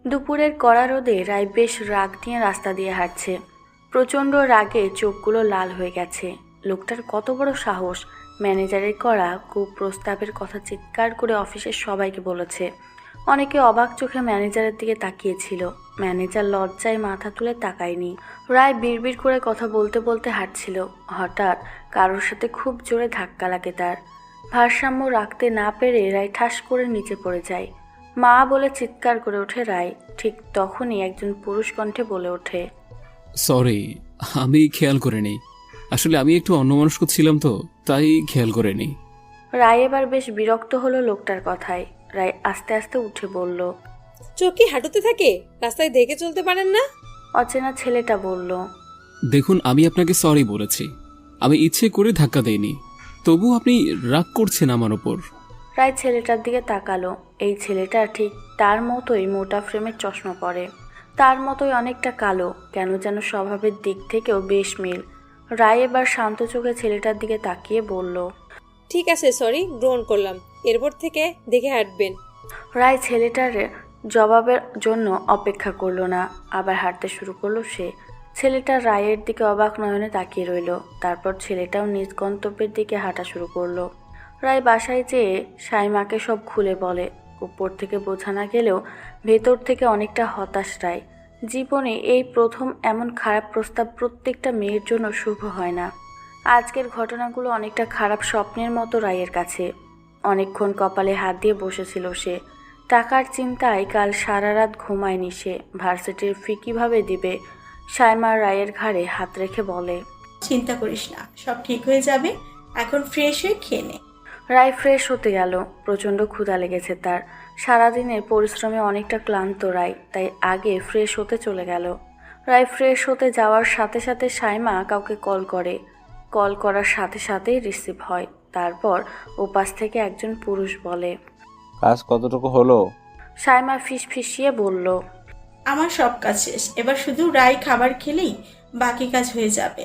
দুপুরের কড়া রোদে রায় বেশ রাগ নিয়ে রাস্তা দিয়ে হাঁটছে। প্রচণ্ড রাগে চোখগুলো লাল হয়ে গেছে। লোকটার কত বড় সাহস, ম্যানেজারের করা কুপ্রস্তাবের কথা চিৎকার করে অফিসের সবাইকে বলেছে। অনেকে অবাক চোখে ম্যানেজারের দিকে তাকিয়েছিল। ম্যানেজার লজ্জায় মাথা তুলে তাকায়নি। রায় বিড়বিড় করে কথা বলতে বলতে হাঁটছিল। হঠাৎ কারোর সাথে খুব জোরে ধাক্কা লাগে তার। ভারসাম্য রাখতে না পেরে রায় ঠাস করে নিচে পড়ে যায়। মা বলে চিৎকার করে ওঠে রায়। ঠিক তখনই একজন পুরুষ কণ্ঠে বলে ওঠে, সরি, আমি খেয়াল করিনি। আসলে আমি একটু অন্যমনস্ক ছিলাম তো, তাই খেয়াল করিনি। রায় এবার বেশ বিরক্ত হলো লোকটার কথায়। রায় আস্তে আস্তে উঠে বলল, চোখ কি হাঁটুতে থাকে? রাস্তায় দেখে চলতে পারেন না? অচেনা ছেলেটা বলল, দেখুন, আমি আপনাকে সরি বলেছি। আমি ইচ্ছে করে ধাক্কা দেইনি। তবু আপনি রাগ করছেন আমার ওপর। রায় ছেলেটার দিকে তাকালো। এই ছেলেটা ঠিক তার মতোই মোটা ফ্রেমের চশমা পরে, তার মতোই অনেকটা কালো, কেন যেন স্বভাবের দিক থেকেও বেশ মিল। রায় এবার শান্ত চোখে ছেলেটার দিকে তাকিয়ে বলল, ঠিক আছে, সরি গ্রহণ করলাম। এরপর থেকে দেখে হাঁটবেন। রায় ছেলেটার জবাবের জন্য অপেক্ষা করলো না, আবার হাঁটতে শুরু করলো সে। ছেলেটা রায়ের দিকে অবাক নয়নে তাকিয়ে রইল। তারপর ছেলেটাও নিজ গন্তব্যের দিকে হাঁটা শুরু করলো। রায় বাসায় যেয়ে সাইমাকে সব খুলে বলে। উপর থেকে বোঝা না গেলেও ভেতর থেকে অনেকটা হতাশ রায়। জীবনে এই প্রথম এমন খারাপ প্রস্তাব প্রত্যেকটা মেয়ের জন্য শুভ হয় না। আজকের ঘটনাগুলো অনেকটা খারাপ স্বপ্নের মতো রায়ের কাছে। অনেকক্ষণ কপালে হাত দিয়ে বসেছিল সে। টাকার চিন্তায় কাল সারা রাত ঘুমায়নি সে। ভার্সিটির ফি কীভাবে দিবে? সাইমা রায়ের ঘাড়ে হাত রেখে বলে, চিন্তা করিস না, সব ঠিক হয়ে যাবে। এখন ফ্রেশ হয়ে খেয়ে নে। রায় ফ্রেশ হতে গেল। প্রচণ্ড ক্ষুধা লেগেছে তার। সারাদিনের পরিশ্রমে অনেকটা ক্লান্ত রায়, তাই আগে ফ্রেশ হতে চলে গেল। রায় ফ্রেশ হতে যাওয়ার সাথে সাথে সাইমা কাউকে কল করে। কল করার সাথে সাথেই রিসিভ হয়। তারপর ওপাশ থেকে একজন পুরুষ বলে, কাজ কতটুকু হলো? সাইমা ফিসফিসিয়ে বলল, আমার সব কাজ শেষ, এবার শুধু রায় খাবার খেলেই বাকি কাজ হয়ে যাবে।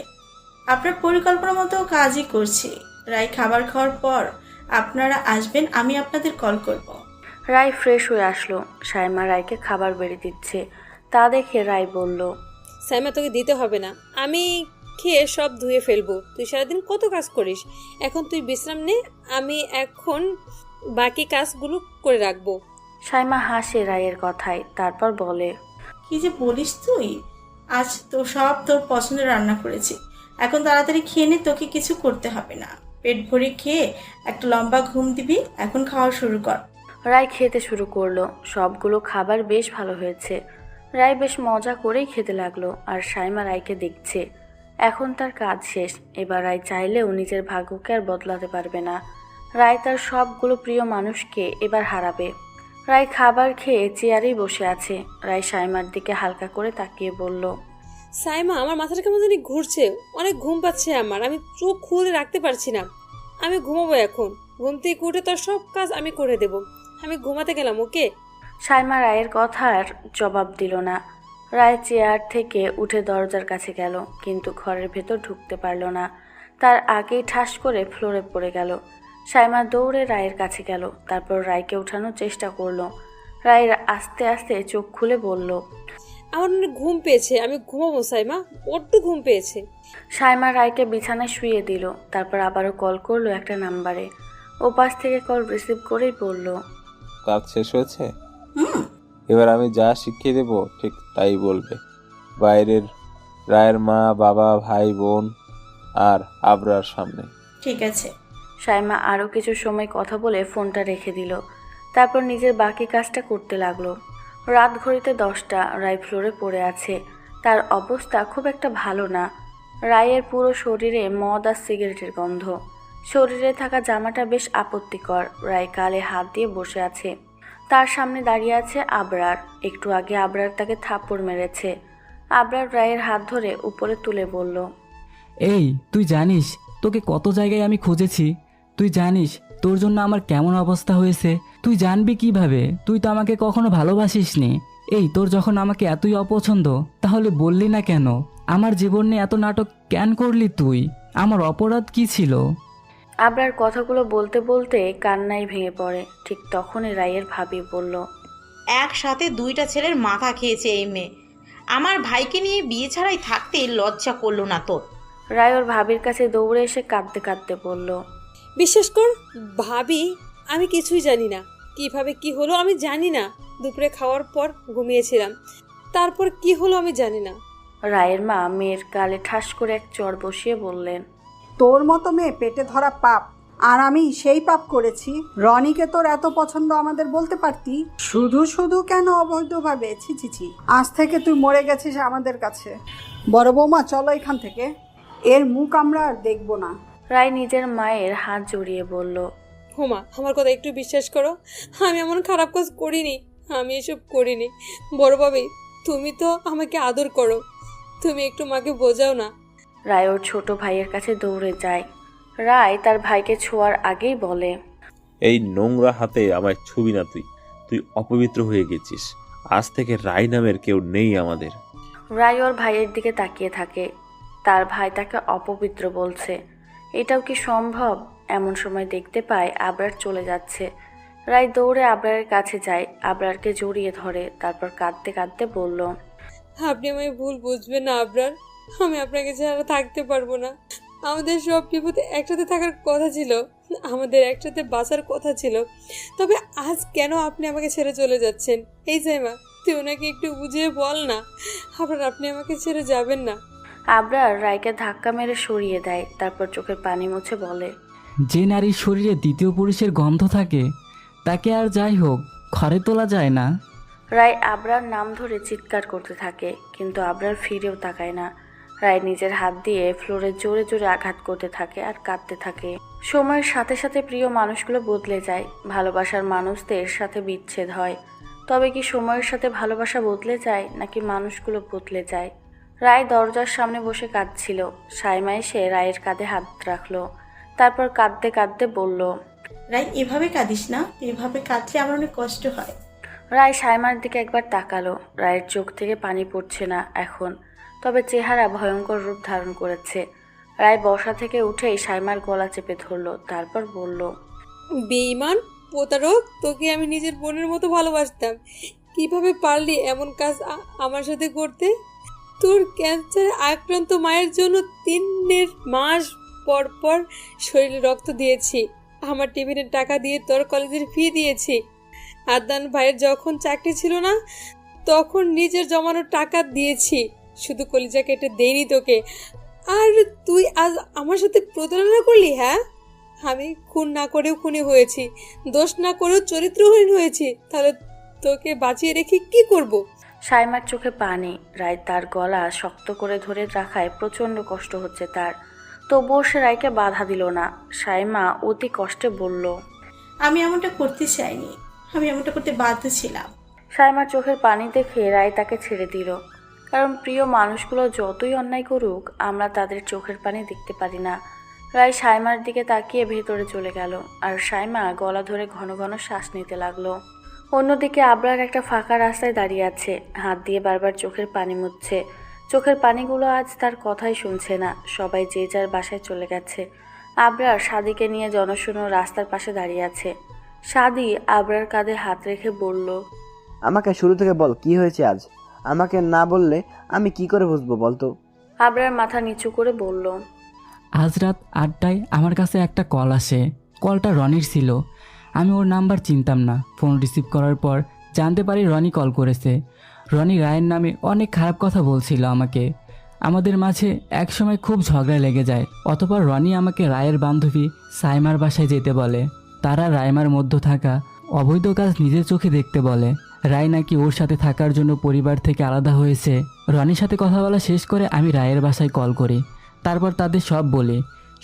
আপনার পরিকল্পনা মতো কাজই করছি। রায় খাবার খাওয়ার পর আপনারা আসবেন, আমি আপনাদের কল করব। রায় ফ্রেশ হয়ে আসলো। সাইমা রায়কে খাবার বেড়ে দিচ্ছে। তা দেখে রায় বলল, সাইমা, তোকে দিতে হবে না, আমি খেয়ে সব ধুয়ে ফেলবো। তুই সারাদিন কত কাজ করিস। এখন তুই বিশ্রাম নে, আমি এখন বাকি কাজগুলো করে রাখবো। সাইমা হাসে রায়ের কথায়। তারপর বলে, কি যে বলিস তুই, আজ তো সব তোর পছন্দের রান্না করেছি। এখন তাড়াতাড়ি খেয়ে নে, তোকে কিছু করতে হবে না। পেট ভরে খেয়ে একটা লম্বা ঘুম দিবি। এখন খাওয়া শুরু কর। রায় খেতে শুরু করলো। সবগুলো খাবার বেশ ভালো হয়েছে। রায় বেশ মজা করেই খেতে লাগলো। আর সাইমা রায়কে দেখছে। এখন তার কাজ শেষ। এবার রায় চাইলেও নিজের ভাগ্যকে আর বদলাতে পারবে না। রায় তার সবগুলো প্রিয় মানুষকে এবার হারাবে। রায় খাবার খেয়ে চেয়ারেই বসে আছে। রায় সাইমার দিকে হালকা করে তাকিয়ে বলল, সাইমা, আমার মাথাটা কেমন জানি ঘুরছে, অনেক ঘুম পাচ্ছে আমার, আমি চোখ খুলে রাখতে পারছি না। আমি ঘুমাবো এখন। ঘুম থেকে উঠে তোর সব কাজ আমি করে দেব। আমি ঘুমাতে গেলাম, ওকে? সাইমা রায়ের কথার জবাব দিল না। রায় চেয়ার থেকে উঠে দরজার কাছে গেল, কিন্তু ঘরের ভেতর ঢুকতে পারল না। তার আগেই ঠাস করে ফ্লোরে পড়ে গেল। সাইমা দৌড়ে রায়ের কাছে গেল। তারপর রায়কে ওঠানোর চেষ্টা করলো। রায় আস্তে আস্তে চোখ খুলে বলল, আমার অনেক ঘুম পেয়েছে, আমি ঘুমাবো সাইমা, বড্ড ঘুম পেয়েছে। সাইমা রায়কে বিছানায় শুইয়ে দিল। তারপর আবারও কল করলো একটা নাম্বারে। ওপাশ থেকে কল রিসিভ করেই বলল, কাজ শেষ হয়েছে? হুম। এবার আমি যা শিখিয়ে দেব ঠিক তাই বলবে। বাইরের রায়ের মা, বাবা, ভাই, বোন আর আবরার সামনে। ঠিক আছে। সাইমা আরও কিছু সময় কথা বলে ফোনটা রেখে দিল। তারপর নিজের বাকি কাজটা করতে লাগলো। রাত ঘড়িতে 10টা। রায় ফ্লোরে পড়ে আছে। তার অবস্থা খুব একটা ভালো না। রায়ের পুরো শরীরে মদ আর সিগারেটের গন্ধ। শরীরে থাকা জামাটা বেশ আপত্তিকর। রায় গালে হাত দিয়ে বসে আছে। তার সামনে দাঁড়িয়ে আছে আবরার। একটু আগে আবরার তাকে থাপ্পড় মেরেছে। আবরার রায়ের হাত ধরে উপরে তুলে বলল, এই, তুই জানিস তোকে কত জায়গায় আমি খুঁজেছি? তুই জানিস তোর জন্য আমার কেমন অবস্থা হয়েছে? তুই জানবি কিভাবে? তুই তো আমাকে কখনো ভালোবাসিসনি। এই, তোর যখন আমাকে এতই অপছন্দ, তাহলে বললি না কেন? আমার জীবন নিয়ে এত নাটক কেন করলি তুই? আমার অপরাধ কি ছিল? আবরার কথাগুলো বলতে বলতে কান্নায় ভেঙে পড়ে। ঠিক তখনই রায়ের ভাবি বলল, একসাথে দুইটা ছেলের মাথা খেয়েছে এই মেয়ে। আমার ভাইকে নিয়ে বিয়ে ছাড়াই থাকতে লজ্জা করলো না তোর? রায় ওর ভাবির কাছে দৌড়ে এসে কাঁদতে কাঁদতে বলল, বিশ্বাস কর ভাবি, আমি কিছুই জানি না। কিভাবে কি হলো আমি জানি না। দুপুরে খাওয়ার পর ঘুমিয়েছিলাম, তারপর কি হলো আমি জানি না। রায়ের মা মেয়ের গালে ঠাস করে এক চড় বসিয়ে বললেন, তোর মতো মেয়ে পেটে ধরা পাপ, আর আমি সেই পাপ করেছি। রনিকে তোর এত পছন্দ আমাদের বলতে পারতি। শুধু শুধু কেন অবৈধভাবে? ছি ছি ছি, আজ থেকে তুই মরে গেছিস আমাদের কাছে। বড় বৌমা, চলো এখান থেকে, এর মুখ আমরা আর দেখবো না। রায় নিজের মায়ের হাত জড়িয়ে বলল, হোমা, আমার কথা একটু বিশ্বাস করো, আমি এমন খারাপ কাজ করিনি, আমি এসব করিনি। বড় ভাবি, তুমি তো আমাকে আদর করো, তুমি একটু মাকে বোঝাও না। রায় ওর ছোট ভাইয়ের কাছে দৌড়ে যায়। রায় তার ভাইকে ছোঁয়ার আগেই বলে, এই নোংরা হাতে আমায় ছুবি না তুই। তুই অপবিত্র হয়ে গেছিস। আজ থেকে রায় নামের কেউ নেই আমাদের। রায় ওর ভাইয়ের দিকে তাকিয়ে থাকে। তার ভাই তাকে অপবিত্র বলছে, এটাও কি সম্ভব? এমন সময় দেখতে পায় আবরার চলে যাচ্ছে। রায় দৌড়ে আবরারের কাছে যায়, আবরারকে জড়িয়ে ধরে, তারপর কাঁদতে কাঁদতে বলল, আপনি আমায় ভুল বুঝবেন না আবরার, আমি আপনাকে ছাড়া থাকতে পারবো না। আমাদের সব বিপদে একসাথে থাকার কথা ছিল, আমাদের একসাথে বাঁচার কথা ছিল, তবে আজ কেন আপনি আমাকে ছেড়ে চলে যাচ্ছেন? এই সাইমা, তুই ওনাকে একটু বুঝিয়ে বল না আবরার, আপনি আমাকে ছেড়ে যাবেন না। আবরার রায়কে ধাক্কা মেরে সরিয়ে দেয়, তারপর চোখের পানি মুছে বলে, যে নারীর শরীরে দ্বিতীয় পুরুষের গন্ধ থাকে তাকে আর যাই হোক ঘরে তোলা যায় না। রায় আবরার নাম ধরে চিৎকার করতে থাকে, কিন্তু আবরার ফিরেও তাকায় না। রায় নিজের হাত দিয়ে ফ্লোরে জোরে জোরে আঘাত করতে থাকে আর কাঁদতে থাকে। সময়ের সাথে সাথে প্রিয় মানুষগুলো বদলে যায়, ভালোবাসার মানুষদের সাথে বিচ্ছেদ হয়। তবে কি সময়ের সাথে ভালোবাসা বদলে যায়, নাকি মানুষগুলো বদলে যায়? রায় দরজার সামনে বসে কাঁদছিল। সাইমা এসে রায়ের কাঁধে হাত রাখলো, তারপর কাঁদতে কাঁদতে বলল, রাই, এভাবে কাঁদিস না, এভাবে কাঁদলে আমার অনেক কষ্ট হয়। রায় সাইমার দিকে একবার তাকালো। রায়ের চোখ থেকে পানি পড়ছে না এখন, তবে চেহারা ভয়ঙ্কর রূপ ধারণ করেছে। রায় বসা থেকে উঠেই সাইমার গলা চেপে ধরলো, তারপর বলল, বেঈমান, প্রতারক, তোকে আমি নিজের বোনের মতো ভালোবাসতাম, কিভাবে পারলি এমন কাজ আমার সাথে করতে? তোর ক্যান্সারে আক্রান্ত মায়ের জন্য 3 মাস পর পর শরীরে রক্ত দিয়েছি, আমার টিফিনের টাকা দিয়ে তোর কলেজের ফি দিয়েছি। আদনান ভাইয়ের যখন চাকরি ছিল না তখন নিজের জমানো টাকা দিয়েছি, শুধু কলিজা কেটে দেইনি তোকে। আর তুই আজ আমার সাথে প্রতারণা করলি? হ্যাঁ, আমি খুন না করেও খুনি হয়েছি, দোষ না করেও চরিত্রহীন হয়েছি, তাহলে তোকে বাঁচিয়ে রেখে কি করব? সাইমার চোখে পানি। রায় তার গলা শক্ত করে ধরে রাখায় প্রচণ্ড কষ্ট হচ্ছে তার, তবুও সে রায়কে বাধা দিল না। সাইমা অতি কষ্টে বলল, আমি এমনটা করতে চাইনি, আমি এমনটা করতে বাধ্য ছিলাম। সাইমার চোখের পানি দেখে রায় তাকে ছেড়ে দিল, কারণ প্রিয় মানুষগুলো যতই অন্যায় করুক আমরা তাদের চোখের পানি দেখতে পারি না। রায় সাইমার দিকে তাকিয়ে ভেতরে চলে গেল, আর সাইমা গলা ধরে ঘন ঘন শ্বাস নিতে লাগলো। অন্যদিকে আবরার একটা ফাঁকা রাস্তায় দাঁড়িয়ে আছে, হাত দিয়ে বারবার চোখের পানি মুছছে। চোখের পানিগুলো আজ তার কথাই শুনছে না, সবাই যে যার বাসায় চলে গেছে। আবরার সাদিকে নিয়ে জনশূন্য রাস্তার পাশে দাঁড়িয়ে আছে। সাদি আবরার কাঁধে হাত রেখে বলল, আমাকে শুরু থেকে বল, কি হয়েছে আজ? আমাকে না বললে আমি কি করে বুঝবো বলতো? আবরার মাথা নিচু করে বলল, আজ রাত 8টায় আমার কাছে একটা কল আসে। কলটা রনির ছিল। আমি ওর নাম্বার চিনতাম না। ফোন রিসিভ করার পর জানতে পারি রনি কল করেছে। রনি রায়ের নামে অনেক খারাপ কথা বলছিল আমাকে। আমাদের মাঝে একসময় খুব ঝগড়া লেগে যায়। অতঃপর রনি আমাকে রায়ের বান্ধবী সাইমার বাসায় যেতে বলে। তারা রাইমার মধ্যে থাকা অবৈধ কাজ নিজের চোখে দেখতে বলে। রায় নাকি ওর সাথে থাকার জন্য পরিবার থেকে আলাদা হয়েছে। রনির সাথে কথা বলা শেষ করে আমি রায়ের বাসায় কল করি। তারপর তাদের সব বলি।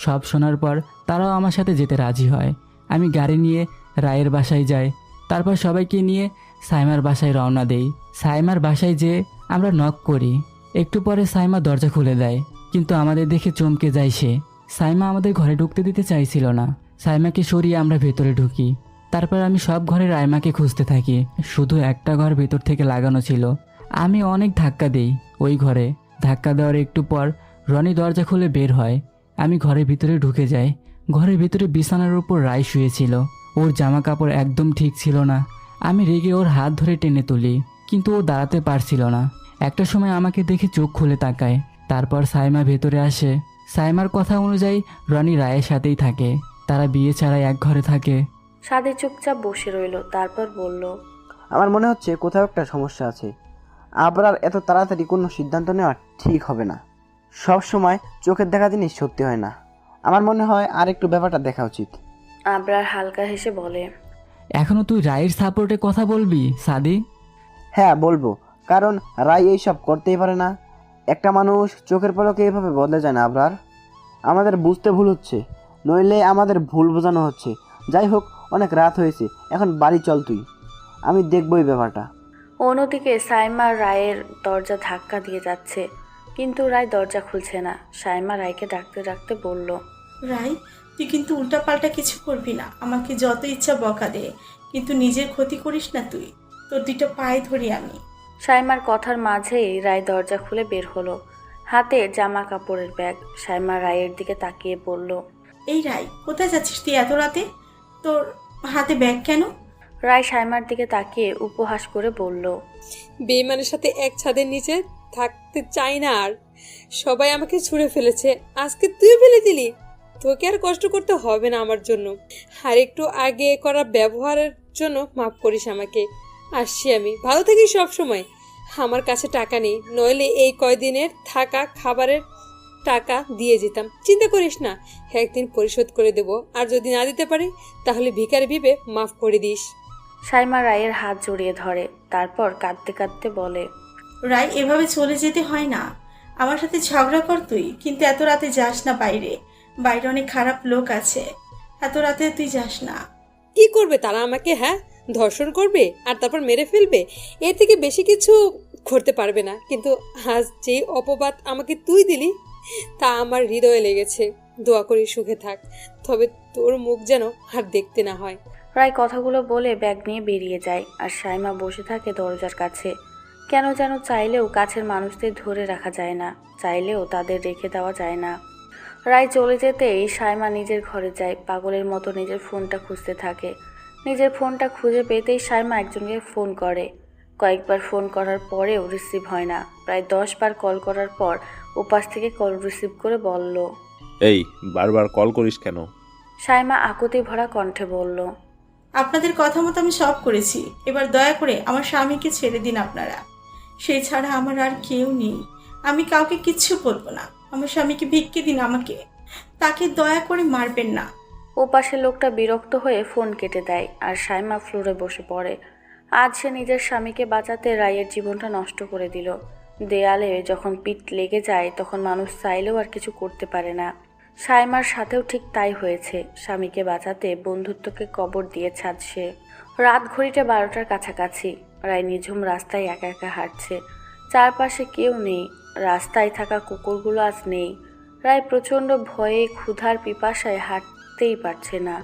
সব শোনার পর তারাও আমার সাথে যেতে রাজি হয়। আমি গাড়ি নিয়ে রায়ের বাসায় যাই। তারপর সবাইকে নিয়ে সাইমার বাসায় রওনা দেই। সাইমার বাসায় যেয়ে আমরা নক করি। একটু পরে সাইমা দরজা খুলে দেয়, কিন্তু আমাদের দেখে চমকে যায় সে। সাইমা আমাদের ঘরে ঢুকতে দিতে চাইছিল না। সাইমাকে সরিয়ে আমরা ভেতরে ঢুকি। তারপর আমি সব ঘরে রাইমাকে খুঁজতে থাকি। শুধু একটা ঘর ভেতর থেকে লাগানো ছিল। আমি অনেক ধাক্কা দিই ওই ঘরে। ধাক্কা দেওয়ার একটু পর রনি দরজা খুলে বের হয়। আমি ঘরের ভিতরে ঢুকে যাই। ঘরের ভিতরে বিছানার উপর রায় শুয়েছিল। ওর জামা কাপড় একদম ঠিক ছিল না। আমি রেগে ওর হাত ধরে টেনে তুলি, কিন্তু ও দাঁড়াতে পারছিল না। একটা সময় আমাকে দেখে চোখ খুলে তাকায়। তারপর সাইমা ভেতরে আসে। সাইমার কথা অনুযায়ী রনি রায়ের সাথেই থাকে। তারা বিয়ে ছাড়াই এক ঘরে থাকে। সাদি চুপচাপ বসে রইল, তারপর বলল, আমার মনে হচ্ছে কোথাও একটা সমস্যা আছে। আবরার এত তাড়াতাড়ি কোনো সিদ্ধান্ত নেওয়া ঠিক হবে না। সব সময় চোখের দেখা জিনিস সত্যি হয় না। আমার মনে হয় আর একটু ব্যাপারটা দেখা উচিত। আবরার হালকা হেসে বলে, এখনো তুই রায়ের সাপোর্টে কথা বলবি সাদি? হ্যাঁ বলবো, কারণ রায় এইসব করতেই পারে না। একটা মানুষ চোখের পলকে এইভাবে বদলে যায় না আবরার। আমাদের বুঝতে ভুল হচ্ছে, নইলে আমাদের ভুল বোঝানো হচ্ছে। যাই হোক, অনেক রাত হয়েছে, এখন বাড়ি চল তুই, আমি দেখবই ব্যাপারটা। অন্যদিকে সাইমা রায়ের দরজা ধাক্কা দিয়ে যাচ্ছে, কিন্তু রায় দরজা খুলছে না। সাইমা রায়কে ডাকতে ডাকতে বলল, রাই, তুই কিন্তু উল্টাপাল্টা কিছু করবি না। আমাকে যত ইচ্ছা বকা দে, কিন্তু নিজের ক্ষতি করিস না তুই। তোর দুইটা পায়ে ধরি আমি। সাইমার কথার মাঝেই রায় দরজা খুলে বের হলো, হাতে জামা কাপড়ের ব্যাগ। সাইমা রায়ের দিকে তাকিয়ে বলল, এই রাই, কোথায় যাচ্ছিস তুই এত রাতে? তোর হাতে ব্যাগ কেন? রায় সাইমার দিকে তাকিয়ে উপহাস করে বলল, বেইমানের সাথে এক ছাদের নিচে থাকতে চাই না আর। সবাই আমাকে ছুঁড়ে ফেলেছে, আজকে তুই ফেলে দিলি। তোকে আর কষ্ট করতে হবে না আমার জন্য। আর একটু আগে করা ব্যবহারের জন্য মাফ করিস আমাকে। আসছি আমি, ভালো থাকিস সব সময়। আমার কাছে টাকা নেই, নইলে এই কয়দিনের থাকা খাবারের টাকা দিয়ে যেতাম। চিন্তা করিস না, একদিন পরিশোধ করে দেব। আর যদি না দিতে পারি তাহলে ভিখারি ভেবে মাফ করে দিস। সাইমা রায়ের হাত জড়িয়ে ধরে, তারপর কাঁদতে কাঁদতে বলে, রাই, এভাবে চলে যেতে হয় না। আমার সাথে ঝগড়া কর তুই, কিন্তু এত রাতে যাস না বাইরে। বাইরে অনেক খারাপ লোক আছে, এত রাতে তুই যাস না। কি করবে তারা আমাকে? হ্যাঁ, ধর্ষণ করবে আর তারপর মেরে ফেলবে। এর থেকে বেশি কিছু করতে পারবে না। কিন্তু আজ যে অপবাদ আমাকে তুই দিলি, তা আমার হৃদয়ে লেগেছে। দোয়া করি সুখে থাক, তবে তোর মুখ যেন আর দেখতে না হয়। রায় কথাগুলো বলে ব্যাগ নিয়ে বেরিয়ে যায়, আর সাইমা বসে থাকে দরজার কাছে। কেন যেন চাইলেও কাছের মানুষদের ধরে রাখা যায় না, চাইলেও তাদের রেখে দেওয়া যায় না। রায় চলে যেতেই সাইমা নিজের ঘরে যায়, পাগলের মতো নিজের ফোনটা খুঁজতে থাকে। নিজের ফোনটা খুঁজে পেতেই সাইমা একজনকে ফোন করে। কয়েকবার ফোন করার পরেও রিসিভ হয় না। প্রায় 10 বার কল করার পর ওপাশ থেকে কল রিসিভ করে বলল, এই বারবার কল করিস কেন? সাইমা আকুতি ভরা কণ্ঠে বলল, আপনাদের কথা মতো আমি সব করেছি। এবার দয়া করে আমার স্বামীকে ছেড়ে দিন আপনারা। সে ছাড়া আমার আর কেউ নেই। আমি কাউকে কিচ্ছু বলবো না। আমার স্বামীকে ভিক্ষে দিন আমাকে। তাকে দয়া করে মারবেন না। ওপাশে লোকটা বিরক্ত হয়ে ফোন কেটে দেয়, আর সাইমা ফ্লোরে বসে পড়ে। আজ সে নিজের স্বামীকে বাঁচাতে রায়ের জীবনটা নষ্ট করে দিল। দেয়ালে যখন পিঠ লেগে যায় তখন মানুষ চাইলেও আর কিছু করতে পারে না। সাইমার সাথেও ঠিক তাই হয়েছে। স্বামীকে বাঁচাতে বন্ধুত্বকে কবর দিয়েছে আজ সে। রাত ঘড়িটা 12টার কাছাকাছি। রায় নিঝুম রাস্তায় একা একা হাঁটছে। চারপাশে কেউ নেই। রাস্তায় থাকা কুকুরগুলো আজ নেই। রায় প্রচণ্ড ভয়ে ক্ষুধার পিপাসায় হাঁটতেই পারছে না।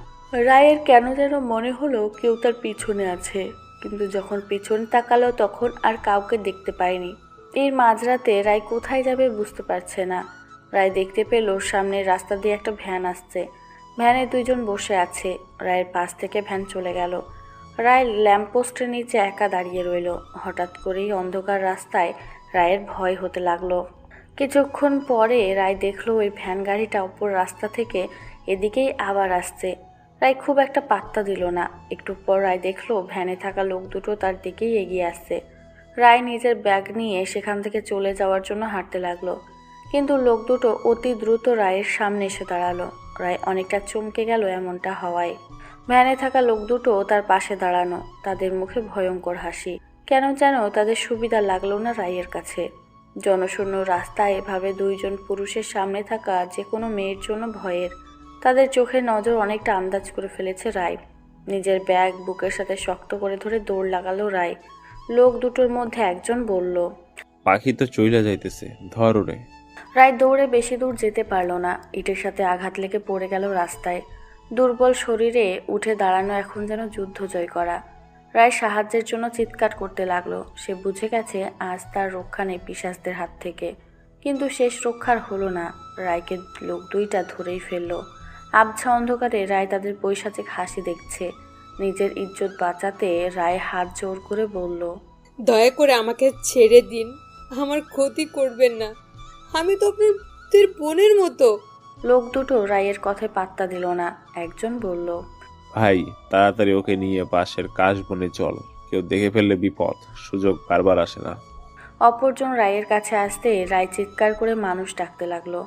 রায়ের কেন যেন মনে হলো কেউ তার পিছনে আছে, কিন্তু যখন পিছনে তাকালো তখন আর কাউকে দেখতে পায়নি। এই মাঝরাতে রায় কোথায় যাবে বুঝতে পারছে না। রায় দেখতে পেল সামনের রাস্তা দিয়ে একটা ভ্যান আসছে। ভ্যানে 2 জন বসে আছে। রায়ের পাশ থেকে ভ্যান চলে গেল। রায় ল্যাম্পপোস্টের নিচে একা দাঁড়িয়ে রইল। হঠাৎ করেই অন্ধকার রাস্তায় রায়ের ভয় হতে লাগলো। কিছুক্ষণ পরে রায় দেখলো ওই ভ্যান গাড়িটা উপর রাস্তা থেকে এদিকেই আবার আসছে। রায় খুব একটা পাত্তা দিল না। একটু পর রায় দেখলো ভ্যানে থাকা লোক দুটো তার দিকেই এগিয়ে আসছে। রায় নিজের ব্যাগ নিয়ে সেখান থেকে চলে যাওয়ার জন্য হাঁটতে লাগলো, কিন্তু লোক দুটো অতি দ্রুত রায়ের সামনে এসে দাঁড়ালো। রায় অনেকটা চমকে গেল এমনটা হওয়ায়। ভ্যানে থাকা লোক দুটো তার পাশে দাঁড়ানো, তাদের মুখে ভয়ঙ্কর হাসি। কেন যেন তাদের সুবিধা লাগলো না রায়ের কাছে। জনশূন্য রাস্তায় এভাবে 2 জন পুরুষের সামনে থাকা যে কোনো মেয়ের জন্য ভয়ের। তাদের চোখের নজর অনেকটা আন্দাজ করে ফেলেছে রায়। নিজের ব্যাগ বুকের সাথে শক্ত করে ধরে দৌড় লাগালো রায়। লোক দুটোর মধ্যে একজন বলল, পাখি তো চইলা যাইতেছে, ধর ওরে। রায় দৌড়ে বেশি দূর যেতে পারল না। ইটের সাথে আঘাত লেগে পড়ে গেল রাস্তায়। দুর্বল শরীরে উঠে দাঁড়ানো এখন যেন যুদ্ধ জয় করা। রায় সাহায্যের জন্য চিৎকার করতে লাগলো। সে বুঝে গেছে আজ তার রক্ষা নেই পিশাচদের হাত থেকে। কিন্তু শেষ রক্ষার হলো না। রায়কে লোক দুইটা ধরেই ফেললো। আবছা অন্ধকারে রায় তাদের পৈশাচিক হাসি দেখছে। নিজের ইজ্জত বাঁচাতে রায় হাত জোর করে বলল, দয়া করে আমাকে ছেড়ে দিন, আমার ক্ষতি করবেন না, আমি তো আপনাদের বোনের মতো। লোক দুটো রায়ের কথায় পাত্তা দিল না। একজন বলল, ভাই তাড়াতাড়ি ওকে নিয়ে পাশের কাশবনে চল, কেউ দেখে ফেললে বিপদ, সুযোগ বারবার আসে না। অপরজন রায়ের কাছে আসতে রায় চিৎকার করে মানুষ ডাকতে লাগলো,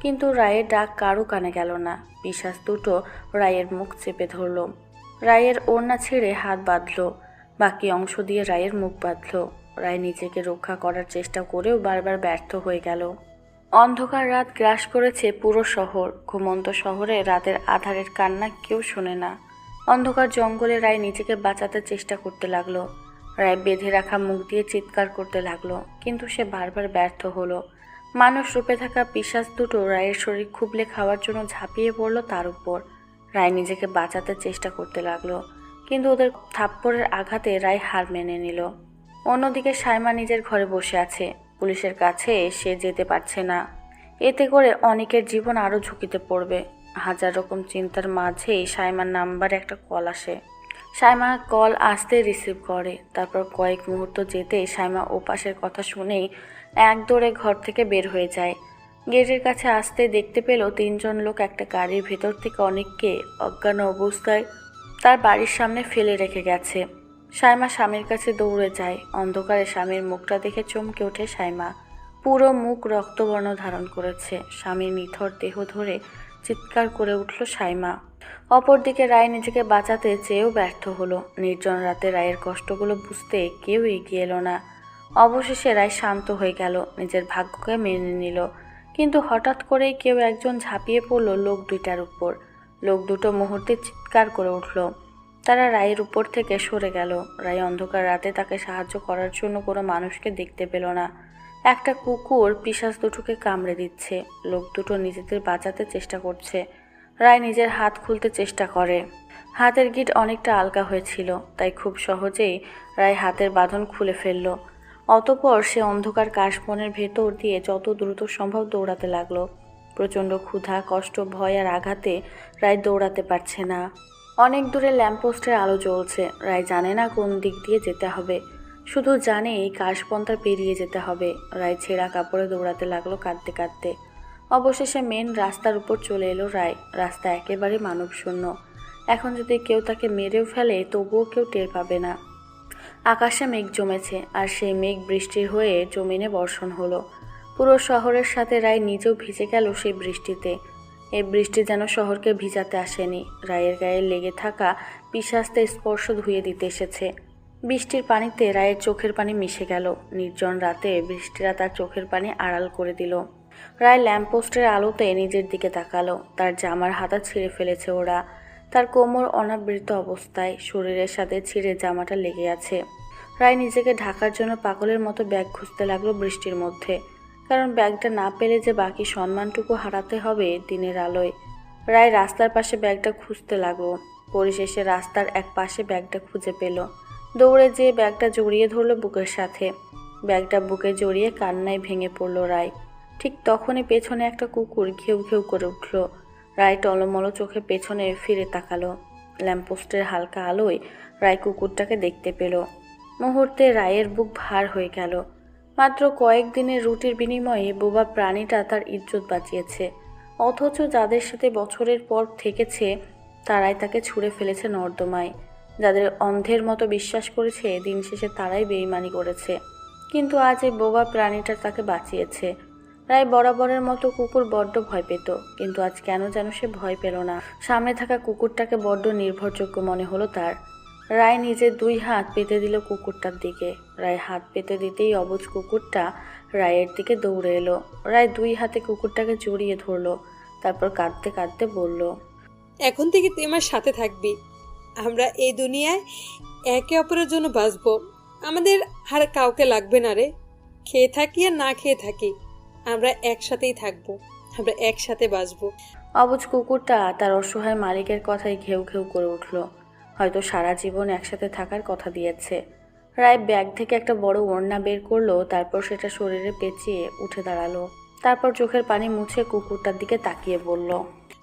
কিন্তু রায়ের ডাক কারো কানে গেল না। পিশাচ দুটো রায়ের মুখ চেপে ধরল, রায়ের ওড়না ছেড়ে হাত বাঁধলো, বাকি অংশ দিয়ে রায়ের মুখ বাঁধলো। রায় নিজেকে রক্ষা করার চেষ্টা করেও বারবার ব্যর্থ হয়ে গেল। অন্ধকার রাত গ্রাস করেছে পুরো শহর। ঘুমন্ত শহরে রাতের আধারের কান্না কেউ শোনে না। অন্ধকার জঙ্গলে রায় নিজেকে বাঁচাতে চেষ্টা করতে লাগলো। রায় বেঁধে রাখা মুখ দিয়ে চিৎকার করতে লাগলো, কিন্তু সে বারবার ব্যর্থ হলো। মানুষ রূপে থাকা পিশাচ দুটো রায়ের শরীর খুবলে খাওয়ার জন্য ঝাঁপিয়ে পড়ল তার উপর। রায় নিজেকে বাঁচাতে চেষ্টা করতে লাগলো, কিন্তু ওদের থাপ্পড়ের আঘাতে রায় হার মেনে নিল। অন্যদিকে সাইমা নিজের ঘরে বসে আছে। পুলিশের কাছে সে যেতে পারছে না, এতে করে অনেকের জীবন আরও ঝুঁকিতে পড়বে। হাজার রকম চিন্তার মাঝেই সাইমার নাম্বারে একটা কল আসে। সাইমা কল আসতে রিসিভ করে। তারপর কয়েক মুহূর্ত যেতেই সাইমা ওপাশের কথা শুনেই এক দৌড়ে ঘর থেকে বের হয়ে যায়। গেটের কাছে আসতে দেখতে পেল 3 জন লোক একটা গাড়ির ভেতর থেকে অনেককে অজ্ঞান অবস্থায় তার বাড়ির সামনে ফেলে রেখে গেছে। সাইমা স্বামীর কাছে দৌড়ে যায়। অন্ধকারে স্বামীর মুখটা দেখে চমকে ওঠে সাইমা। পুরো মুখ রক্তবর্ণ ধারণ করেছে। স্বামীর নিথর দেহ ধরে চিৎকার করে উঠল সাইমা। অপরদিকে রায় নিজেকে বাঁচাতে চেয়েও ব্যর্থ হলো। নির্জন রাতে রায়ের কষ্টগুলো বুঝতে কেউ এগিয়ে এলো না। অবশেষে রায় শান্ত হয়ে গেল, নিজের ভাগ্যকে মেনে নিল। কিন্তু হঠাৎ করেই কেউ একজন ঝাঁপিয়ে পড়ল লোক দুইটার উপর। লোক দুটো মুহূর্তে চিৎকার করে উঠল। তারা রায়ের উপর থেকে সরে গেল। রায় অন্ধকার রাতে তাকে সাহায্য করার জন্য কোনো মানুষকে দেখতে পেল না। একটা কুকুর পিশাচ দুটোকে কামড়ে দিচ্ছে। লোক দুটো নিজেদের বাঁচাতে চেষ্টা করছে। রায় নিজের হাত খুলতে চেষ্টা করে। হাতের গিঁট অনেকটা আলগা হয়েছিল, তাই খুব সহজেই রায় হাতের বাঁধন খুলে ফেলল। অতঃপর সে অন্ধকার কাশবনের ভেতর দিয়ে যত দ্রুত সম্ভব দৌড়াতে লাগলো। প্রচণ্ড ক্ষুধা, কষ্ট, ভয় আর আঘাতে রায় দৌড়াতে পারছে না। অনেক দূরে ল্যাম্পপোস্টের আলো জ্বলছে। রায় জানে না কোন দিক দিয়ে যেতে হবে, শুধু জানে এই কাশবনটা পেরিয়ে যেতে হবে। রায় ছেঁড়া কাপড়ে দৌড়াতে লাগলো কাঁদতে কাঁদতে। অবশেষে মেন রাস্তার উপর চলে এলো রায়। রাস্তা একেবারে মানবশূন্য। এখন যদি কেউ তাকে মেরেও ফেলে তবুও কেউ টের পাবে না। আকাশে মেঘ জমেছে, আর সেই মেঘ বৃষ্টির হয়ে জমিনে বর্ষণ হলো। পুরো শহরের সাথে রায় নিজেও ভিজে গেল সেই বৃষ্টিতে। এই বৃষ্টি যেন শহরকে ভিজাতে আসেনি, রায়ের গায়ে লেগে থাকা পিশাচদের স্পর্শ ধুয়ে দিতে এসেছে। বৃষ্টির পানিতে রায়ের চোখের পানি মিশে গেল। নির্জন রাতে বৃষ্টিরা তার চোখের পানি আড়াল করে দিল। রায় ল্যাম্পপোস্টের আলোতে নিজের দিকে তাকালো। তার জামার হাতা ছিঁড়ে ফেলেছে ওরা। তার কোমর অনাবৃত অবস্থায়, শরীরের সাথে ছিঁড়ে জামাটা লেগে আছে। রায় নিজেকে ঢাকার জন্য পাগলের মতো ব্যাগ খুঁজতে লাগলো বৃষ্টির মধ্যে, কারণ ব্যাগটা না পেলে যে বাকি সম্মানটুকু হারাতে হবে দিনের আলোয়। রায় রাস্তার পাশে ব্যাগটা খুঁজতে লাগলো। পরিশেষে রাস্তার এক পাশে ব্যাগটা খুঁজে পেল। দৌড়ে যেয়ে ব্যাগটা জড়িয়ে ধরলো বুকের সাথে। ব্যাগটা বুকে জড়িয়ে কান্নায় ভেঙে পড়ল রায়। ঠিক তখনই পেছনে একটা কুকুর ঘেউ ঘেউ করে উঠল। রায় টলমলো চোখে পেছনে ফিরে তাকালো। ল্যাম্পপোস্টের হালকা আলোয় রায় কুকুরটাকে দেখতে পেল। মুহূর্তে রায়ের বুক ভার হয়ে গেল। মাত্র কয়েকদিনের রুটির বিনিময়ে বোবা প্রাণীটা তার ইজ্জত বাঁচিয়েছে, অথচ যাদের সাথে বছরের পর থেকেছে তারাই তাকে ছুঁড়ে ফেলেছে নর্দমায়। যাদের অন্ধের মতো বিশ্বাস করেছে, দিন শেষে তারাই বেইমানি করেছে। কিন্তু আজ এই বোবা প্রাণীটা তাকে বাঁচিয়েছে। রায় বরাবরের মতো কুকুর বড্ড ভয় পেত, কিন্তু আজ কেন যেন সে ভয় পেল না। সামনে থাকা কুকুরটাকে বড্ড নির্ভরযোগ্য মনে হলো তার। রায় নিজের 2 হাত পেতে দিল কুকুরটার দিকে। রায় হাত পেতে দিতেই অবুঝ কুকুরটা রায়ের দিকে দৌড়ে এলো। রায় 2 হাতে কুকুরটাকে জড়িয়ে ধরলো। তারপর কাঁদতে কাঁদতে বলল, এখন থেকে তুই আমার সাথে থাকবি। আমরা এই দুনিয়ায় একে অপরের জন্য বাঁচবো। আমাদের আর কাউকে লাগবে না রে। খেয়ে থাকি আর না খেয়ে থাকি, আমরা একসাথেই থাকবো, আমরা একসাথে বাঁচবো। অবুঝ কুকুরটা তার অসহায় মালিকের কথায় ঘেউ ঘেউ করে উঠল। হয়তো সারা জীবন একসাথে থাকার কথা দিয়েছে। রায় ব্যাগ থেকে একটা বড় ওড়না বের করলো। তারপর সেটা শরীরে পেঁচিয়ে উঠে দাঁড়ালো। তারপর চোখের পানি মুছে কুকুরটার দিকে তাকিয়ে বলল,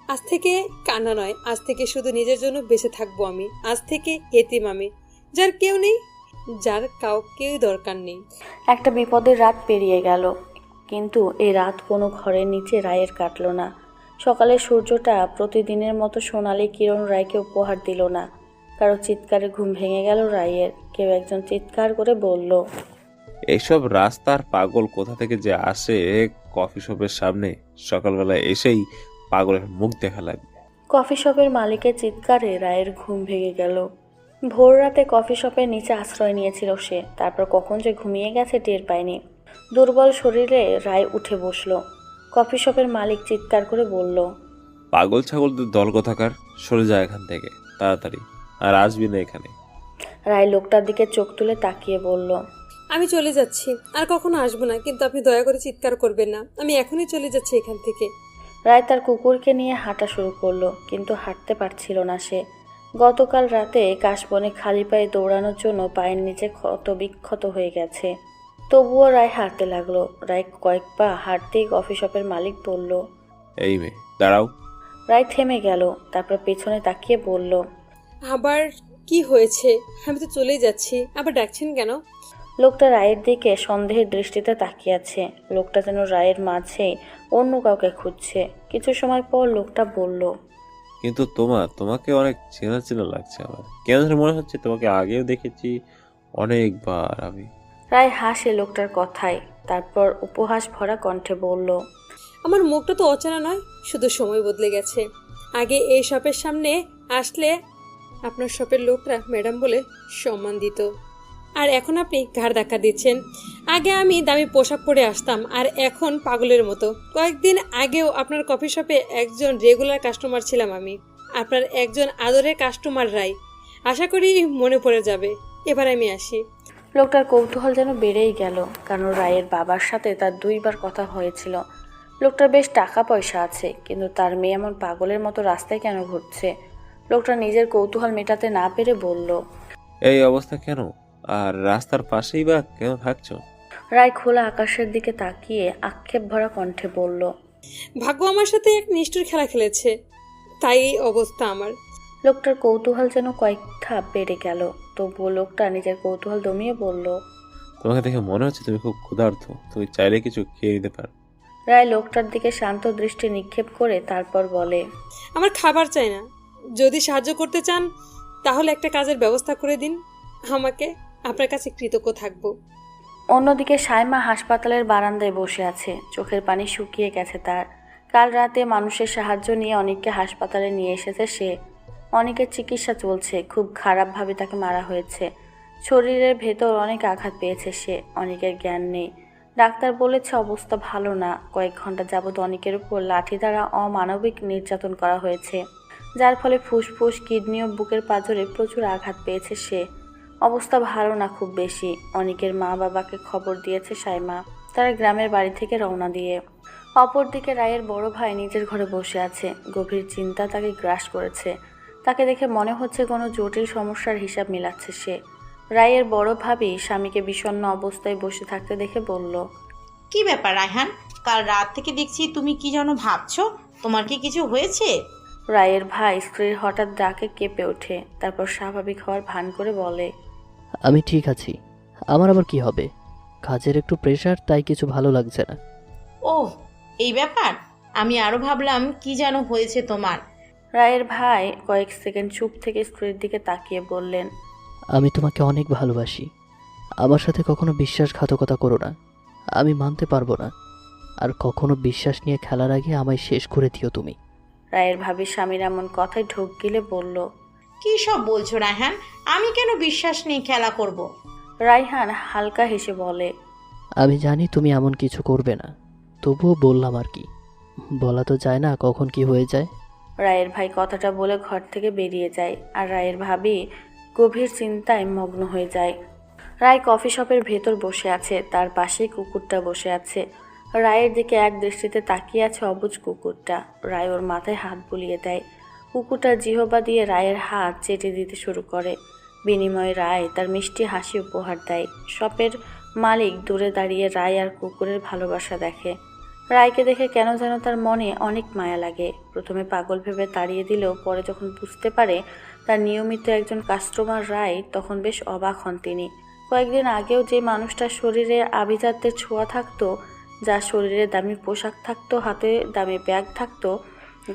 আজ থেকে কান্না নয়, আজ থেকে শুধু নিজের জন্য বেঁচে থাকবো আমি। আজ থেকে এতিম আমি, যার কেউ নেই, যার কাউকে দরকার নেই। একটা বিপদের রাত পেরিয়ে গেল, কিন্তু এই রাত কোনো ঘরের নিচে রায়ের কাটলো না। সকালের সূর্যটা প্রতিদিনের মতো সোনালি কিরণ রায়কে উপহার দিল না। কারো চিৎকারে ঘুম ভেঙে গেল রায়ের। কেউ একজন চিৎকার করে বলল, এইসব রাস্তার পাগল কোথা থেকে যে আসে কফি শপের সামনে সকালবেলা এসেই পাগলের মুখ দেখা লাগবে। কফি শপের মালিকের চিৎকারে রায়ের ঘুম ভেঙে গেল। ভোর রাতে কফি শপের নিচে আশ্রয় নিয়েছিল সে, তারপর কখন যে ঘুমিয়ে গেছে টের পায়নি। দুর্বল শরীরে রায় উঠে বসল। কফি শপের মালিক চিৎকার করে বলল, পাগল ছাগলদের দল কোথাকার, সরে যায় এখান থেকে তাড়াতাড়ি, আর আসবি না এখানে। রায় লোকটার দিকে চোখ তুলে তাকিয়ে বলল, আমি চলে যাচ্ছি, আর কখনো আসবো না, কিন্তু আপনি দয়া করে চিৎকার করবেন না। আমি এখনই চলে যাচ্ছি এখান থেকে। রায় তার কুকুরকে নিয়ে হাঁটা শুরু করলো, কিন্তু হাঁটতে পারছিল না সে। গতকাল রাতে কাশবনে খালি পায়ে দৌড়ানোর জন্য পায়ের নিচে ক্ষত বিক্ষত হয়ে গেছে। তবুও রায় হাঁটতে লাগলো। রায় কয়েক পা হাঁটতেই কফি শপের মালিক বলল, এই মেয়ে দাঁড়াও। রায় থেমে গেল, তারপর পেছনে তাকিয়ে বলল, আবার কি হয়েছে? আমি তো চলেই যাচ্ছি, আবার ডাকছেন কেন? লোকটা রায়ের দিকে সন্দেহের দৃষ্টিতে তাকিয়ে আছে। লোকটা যেন রায়ের মাঝে অন্য কাউকে খুঁজছে। কিছু সময় পর লোকটা বলল, কিন্তু তোমাকে অনেক চেনা চেনা লাগছে আমার। কেন যেন মনে হচ্ছে তোমাকে আগেও দেখেছি অনেকবার আমি। রায় হাসে লোকটার কথায়, তারপর উপহাস ভরা কণ্ঠে বলল, আমার মুখটা তো অচেনা নয়, শুধু সময় বদলে গেছে। আগে এই শপের সামনে আসলে আপনার শপের লোকরা ম্যাডাম বলে সম্মান দিত, আর এখন আপনি ঘাড় ধাক্কা দিচ্ছেন। আগে আমি দামি পোশাক পরে আসতাম, আর এখন পাগলের মতো। কয়েকদিন আগেও আপনার কফি শপে একজন রেগুলার কাস্টমার ছিলাম আমি, আপনার একজন আদরের কাস্টমার রায়। আশা করি মনে পড়ে যাবে। এবার আমি আসি। লোকটার কৌতূহল যেন বেড়েই গেল, কারণ রায়ের বাবার সাথে তার 2 বার কথা হয়েছিল। লোকটার বেশ টাকা পয়সা আছে, কিন্তু তার মেয়ে এমন পাগলের মতো রাস্তায় কেন ঘুরছে? লোকটা নিজের কৌতূহল মেটাতে না পেরে বলল, এই অবস্থা কেন, আর রাস্তার পাশেই বা কেন থাকছো? রায় খোলা আকাশের দিকে তাকিয়ে আক্ষেপ ভরা কণ্ঠে বলল, ভাগ্য আমার সাথে এক নিষ্ঠুর খেলা খেলেছে, তাই এই অবস্থা আমার। লোকটার কৌতূহল যেন কয়েক ধাপ বেড়ে গেল। তবুও লোকটা নিজের কৌতূহল দমিয়ে বলল, তোমাকে দেখে মনে হচ্ছে তুমি খুব ক্ষুধার্ত, তুমি চাইলে কিছু খেয়ে নিতে পারো। রায় লোকটার দিকে শান্ত দৃষ্টি নিক্ষেপ করে তারপর বলে, আমার খাবার চাই না। যদি সাহায্য করতে চান তাহলে একটা কাজের ব্যবস্থা করে দিন আমাকে, আপনার কাছে কৃতজ্ঞ থাকব। অন্যদিকে সাইমা হাসপাতালের বারান্দায় বসে আছে। চোখের পানি শুকিয়ে গেছে তার। কাল রাতে মানুষের সাহায্য নিয়ে অনেককে হাসপাতালে নিয়ে এসেছে সে। অনেকের চিকিৎসা চলছে। খুব খারাপভাবে তাকে মারা হয়েছে। শরীরের ভেতর অনেক আঘাত পেয়েছে সে। অনেকের জ্ঞান নেই। ডাক্তার বলেছে অবস্থা ভালো না। কয়েক ঘন্টা যাবৎ অনেকের উপর লাঠি দ্বারা অমানবিক নির্যাতন করা হয়েছে, যার ফলে ফুসফুস, কিডনি ও বুকের পাঁজরে প্রচুর আঘাত পেয়েছে সে। অবস্থা ভালো না খুব বেশি। অনেকের মা বাবাকে খবর দিয়েছে সাইমা। তারা গ্রামের বাড়ি থেকে রওনা দিয়ে। অপরদিকে রায়ের বড় ভাই নিজের ঘরে বসে আছে। গভীর চিন্তা তাকে গ্রাস করেছে। তাকে দেখে মনে হচ্ছে কোনো জটিল সমস্যার হিসাব মিলাচ্ছে সে। রায়ের বড় ভাবি স্বামীকে বিষণ্ণ অবস্থায় বসে থাকতে দেখে বলল, কি ব্যাপার রায়হান? কাল রাত থেকে দেখছি তুমি কি যেন ভাবছো। তোমার কি কিছু হয়েছে? রায়ের ভাই স্ত্রীর হঠাৎ ডাকে কেঁপে ওঠে। তারপর স্বাভাবিক হওয়ার ভান করে বলে, আমি ঠিক আছি। আমার আবার কি হবে? কাজের একটু প্রেশার, তাই কিছু ভালো লাগছে না। ওহ, এই ব্যাপার। আমি আরো ভাবলাম কি যেন হয়েছে তোমার। রায়ের ভাই কয়েক সেকেন্ড চুপ থেকে স্ত্রীর দিকে তাকিয়ে বললেন, আমি তোমাকে অনেক ভালোবাসি। আমার সাথে কখনো বিশ্বাসঘাতকতা করো না, আমি মানতে পারবো না। আর কখনো বিশ্বাস নিয়ে খেলার আগে আমায় শেষ করে দিও তুমি। রায়ের ভাবি স্বামীর এমন কথায় ঢোক গিলে বলল, কি সব বলছো রায়হান? আমি কেন বিশ্বাস নিয়ে খেলা করব? রায়হান হালকা হেসে বলে, আমি জানি তুমি এমন কিছু করবে না, তবুও বললাম আর কি। বলা তো যায় না কখন কি হয়ে যায়। রায়ের ভাই কথাটা বলে ঘর থেকে বেরিয়ে যায়। আর রায়ের ভাবি গভীর চিন্তায় মগ্ন হয়ে যায়। রায় কফি শপের ভেতর বসে আছে। তার পাশেই কুকুরটা বসে আছে। রায়ের দিকে এক দৃষ্টিতে তাকিয়ে আছে অবুঝ কুকুরটা। রায় ওর মাথায় হাত বুলিয়ে দেয়। কুকুরটা জিহবা দিয়ে রায়ের হাত চেটে দিতে শুরু করে। বিনিময়ে রায় তার মিষ্টি হাসি উপহার দেয়। শপের মালিক দূরে দাঁড়িয়ে রায় আর কুকুরের ভালোবাসা দেখে। রায়কে দেখে কেন যেন তার মনে অনেক মায়া লাগে। প্রথমে পাগল ভেবে তাড়িয়ে দিলেও পরে যখন বুঝতে পারে তার নিয়মিত একজন কাস্টমার রায়, তখন বেশ অবাক হন তিনি। কয়েকদিন আগেও যে মানুষটার শরীরে আভিজাত্যের ছোঁয়া থাকতো, যার শরীরে দামি পোশাক থাকতো, হাতে দামি ব্যাগ থাকতো,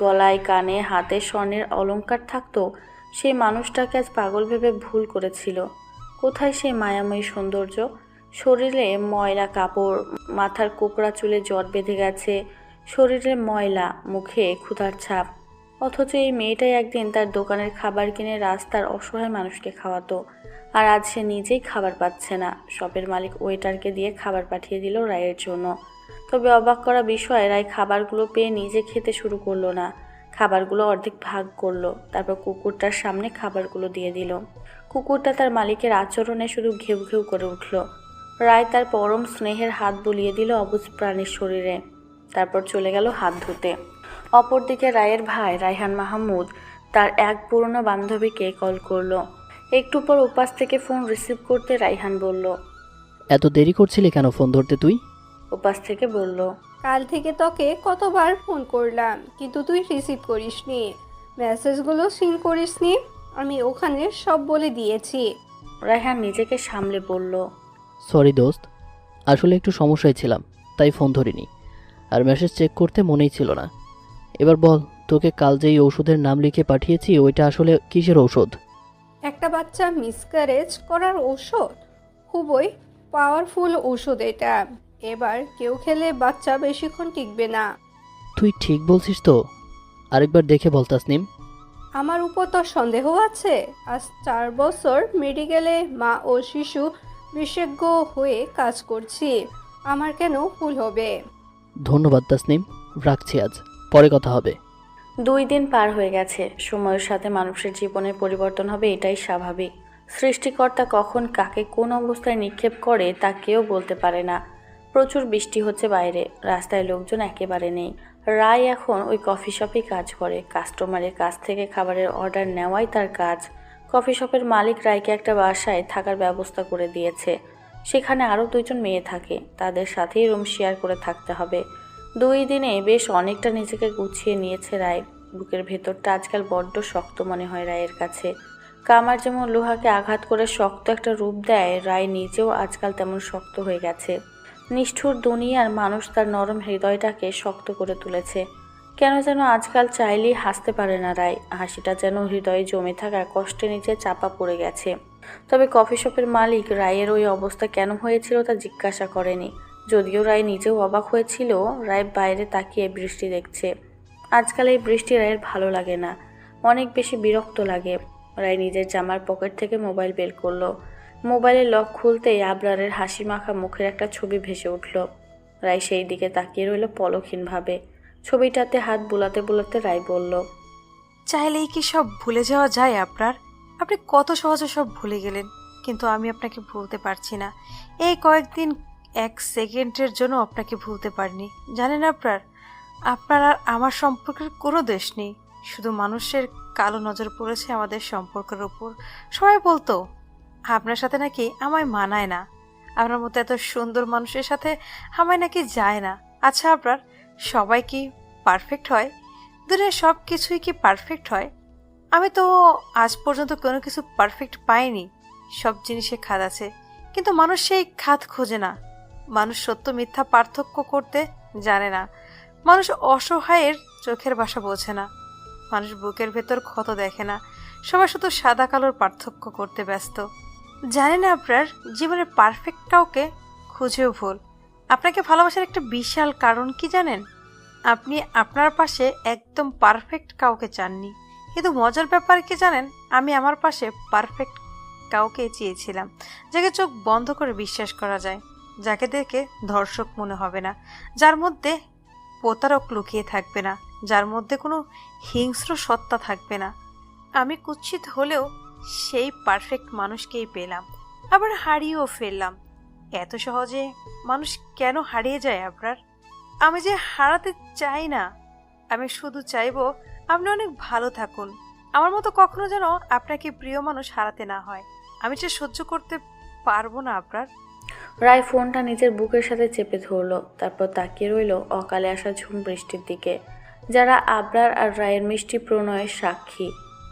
গলায় কানে হাতে স্বর্ণের অলংকার থাকতো, সেই মানুষটাকে আজ পাগল ভেবে ভুল করেছিল। কোথায় সেই মায়াময়ী সৌন্দর্য? শরীরে ময়লা কাপড়, মাথার কোকড়া চুলে জট বেঁধে গেছে, শরীরে ময়লা, মুখে ক্ষুধার ছাপ। অথচ এই মেয়েটাই একদিন তার দোকানের খাবার কিনে রাস্তার অসহায় মানুষকে খাওয়াতো, আর আজ সে নিজেই খাবার পাচ্ছে না। শপের মালিক ওয়েটারকে দিয়ে খাবার পাঠিয়ে দিল রায়ের জন্য। তবে অবাক করা বিষয়, রায় খাবারগুলো পেয়ে নিজে খেতে শুরু করলো না, খাবারগুলো অর্ধেক ভাগ করলো। তারপর কুকুরটার সামনে খাবারগুলো দিয়ে দিল। কুকুরটা তার মালিকের আচরণে শুধু ঘেউ ঘেউ করে উঠল। রায় তার পরম স্নেহের হাত বুলিয়ে দিল অবুঝ প্রাণীর শরীরে, তারপর চলে গেল হাত ধুতে। অপরদিকে রায়ের ভাই রায়হান মাহমুদ তার এক পুরনো বান্ধবীকে কল করলো। একটু পর উপাস থেকে ফোন রিসিভ করতে রায়হান বলল। এত দেরি করছিলি কেন ফোন ধরতে তুই? উপাস থেকে বলল, কাল থেকে তোকে কতবার ফোন করলাম কিন্তু তুই রিসিভ করিসনি, মেসেজগুলো সিন করিসনি, আমি ওখানে সব বলে দিয়েছি। রায়হান নিজেকে সামলে বলল, সরি দোস্ত, আসলে একটু সমস্যায় ছিলাম তাই ফোন ধরিনি, আর মেসেজ চেক করতে মনেই ছিল না। এবার বল, তোকে কাল যেই ওষুধের নাম লিখে পাঠিয়েছি ওইটা আসলে কিসের ঔষধ? একটা বাচ্চা মিসক্যারেজ করার ঔষধ, খুবই পাওয়ারফুল ওষুধ এটা। এবার কেউ খেলে বাচ্চা বেশিক্ষণ টিকবে না। তুই ঠিক বলছিস তো? আরেকবার দেখে বল তাসনিম। আমার উপর তোর সন্দেহ আছে? আজ 4 বছর মেডিকেলে মা ও শিশু বিশেষজ্ঞ হয়ে কাজ করছি, আমার কেন ভুল হবে? ধন্যবাদ তাসনিম, রাখছি আজ, পরে কথা হবে। 2 দিন পার হয়ে গেছে। সময়ের সাথে মানুষের জীবনের পরিবর্তন হবে, এটাই স্বাভাবিক। সৃষ্টিকর্তা কখন কাকে কোন অবস্থায় নিক্ষেপ করে তা কেউ বলতে পারে না। প্রচুর বৃষ্টি হচ্ছে বাইরে, রাস্তায় লোকজন একেবারে নেই। রায় এখন ওই কফি শপেই কাজ করে, কাস্টমারের কাছ থেকে খাবারের অর্ডার নেওয়াই তার কাজ। কফি শপের মালিক রায়কে একটা বাসায় থাকার ব্যবস্থা করে দিয়েছে। সেখানে আরও 2 জন মেয়ে থাকে, তাদের সাথেই রুম শেয়ার করে থাকতে হবে। 2 দিনে বেশ অনেকটা নিজেকে গুছিয়ে নিয়েছে রায়। বুকের ভেতরটা আজকাল বড্ড শক্ত মনে হয় রায়ের কাছে। কামার যেমন লোহাকে আঘাত করে শক্ত একটা রূপ দেয়, রায় নিজেও আজকাল তেমন শক্ত হয়ে গেছে। নিষ্ঠুর দুনিয়ার মানুষ তার নরম হৃদয়টাকে শক্ত করে তুলেছে। কেন যেন আজকাল চাইলেই হাসতে পারে না রায়, হাসিটা যেন হৃদয়ে জমে থাকা কষ্টে নিচে চাপা পড়ে গেছে। তবে কফি শপের মালিক রায়ের ওই অবস্থা কেন হয়েছিল তা জিজ্ঞাসা করেনি। যদিও রায় নিজেও অবাক হয়েছিল। রায় বাইরে তাকিয়ে বৃষ্টি দেখছে। আজকাল এই বৃষ্টি রায়ের ভালো লাগে না, অনেক বেশি বিরক্ত লাগে। রায় নিজের জামার পকেট থেকে মোবাইল বের করলো। মোবাইলের লক খুলতেই আবরারের হাসি মাখা মুখের একটা ছবি ভেসে উঠল। রায় সেই দিকে তাকিয়ে রইল পলকহীনভাবে। ছবিটাতে হাত বুলাতে বুলাতে রায় বলল, চাইলেই কি সব ভুলে যাওয়া যায় আপনার? আপনি কত সহজে সব ভুলে গেলেন, কিন্তু আমি আপনাকে ভুলতে পারছি না। এই কয়েকদিন 1 সেকেন্ডের জন্য আপনাকে ভুলতে পারিনি। জানেন আপনার আর আমার সম্পর্কের কোনো দোষ নেই, শুধু মানুষের কালো নজর পড়েছে আমাদের সম্পর্কের উপর। সবাই বলতো আপনার সাথে নাকি আমায় মানায় না, আপনার মতো এত সুন্দর মানুষের সাথে আমায় নাকি যায় না। আচ্ছা, আপনার সবাই কি পারফেক্ট হয়? দুনিয়ার সব কিছুই কি পারফেক্ট হয়? আমি তো আজ পর্যন্ত কোনো কিছু পারফেক্ট পাইনি। সব জিনিসে খাদ আছে, কিন্তু মানুষ সেই খাদ খোঁজে না। মানুষ সত্য মিথ্যা পার্থক্য করতে জানে না। মানুষ অসহায়ের চোখের ভাষা বোঝে না। মানুষ বুকের ভেতর ক্ষত দেখে না। সবাই শুধু সাদা কালোর পার্থক্য করতে ব্যস্ত। জানেন না আপনার জীবনের পারফেক্ট কাউকে খুঁজেও ভুল। আপনাকে ভালোবাসার একটা বিশাল কারণ কি জানেন? আপনি আপনার পাশে একদম পারফেক্ট কাউকে চাননি, কিন্তু মজার ব্যাপার কি জানেন, আমি আমার পাশে পারফেক্ট কাউকে চেয়েছিলাম, যাকে চোখ বন্ধ করে বিশ্বাস করা যায়, যাকে দেখে ধর্ষক মনে হবে না, যার মধ্যে প্রতারক লুকিয়ে থাকবে না, যার মধ্যে কোনো হিংস্র সত্তা থাকবে না। আমি কুৎসিত হলেও সেই পারফেক্ট মানুষকেই পেলাম, আবার হারিয়েও ফেললাম। এত সহজে মানুষ কেন হারিয়ে যায় আপনার? আমি যে হারাতে চাই না, আমি শুধু চাইবো আপনি অনেক ভালো থাকুন। আমার মতো কখনো যেন আপনাকে প্রিয় মানুষ হারাতে না হয়। আমি যে সহ্য করতে পারবো না আপনার। রায় ফোনটা নিজের বুকের সাথে চেপে ধরলো, তারপর তাকিয়ে রইল অকালে আসা ঝুম বৃষ্টির দিকে, যারা আবরার আর রায়ের মিষ্টি প্রণয়ের সাক্ষী,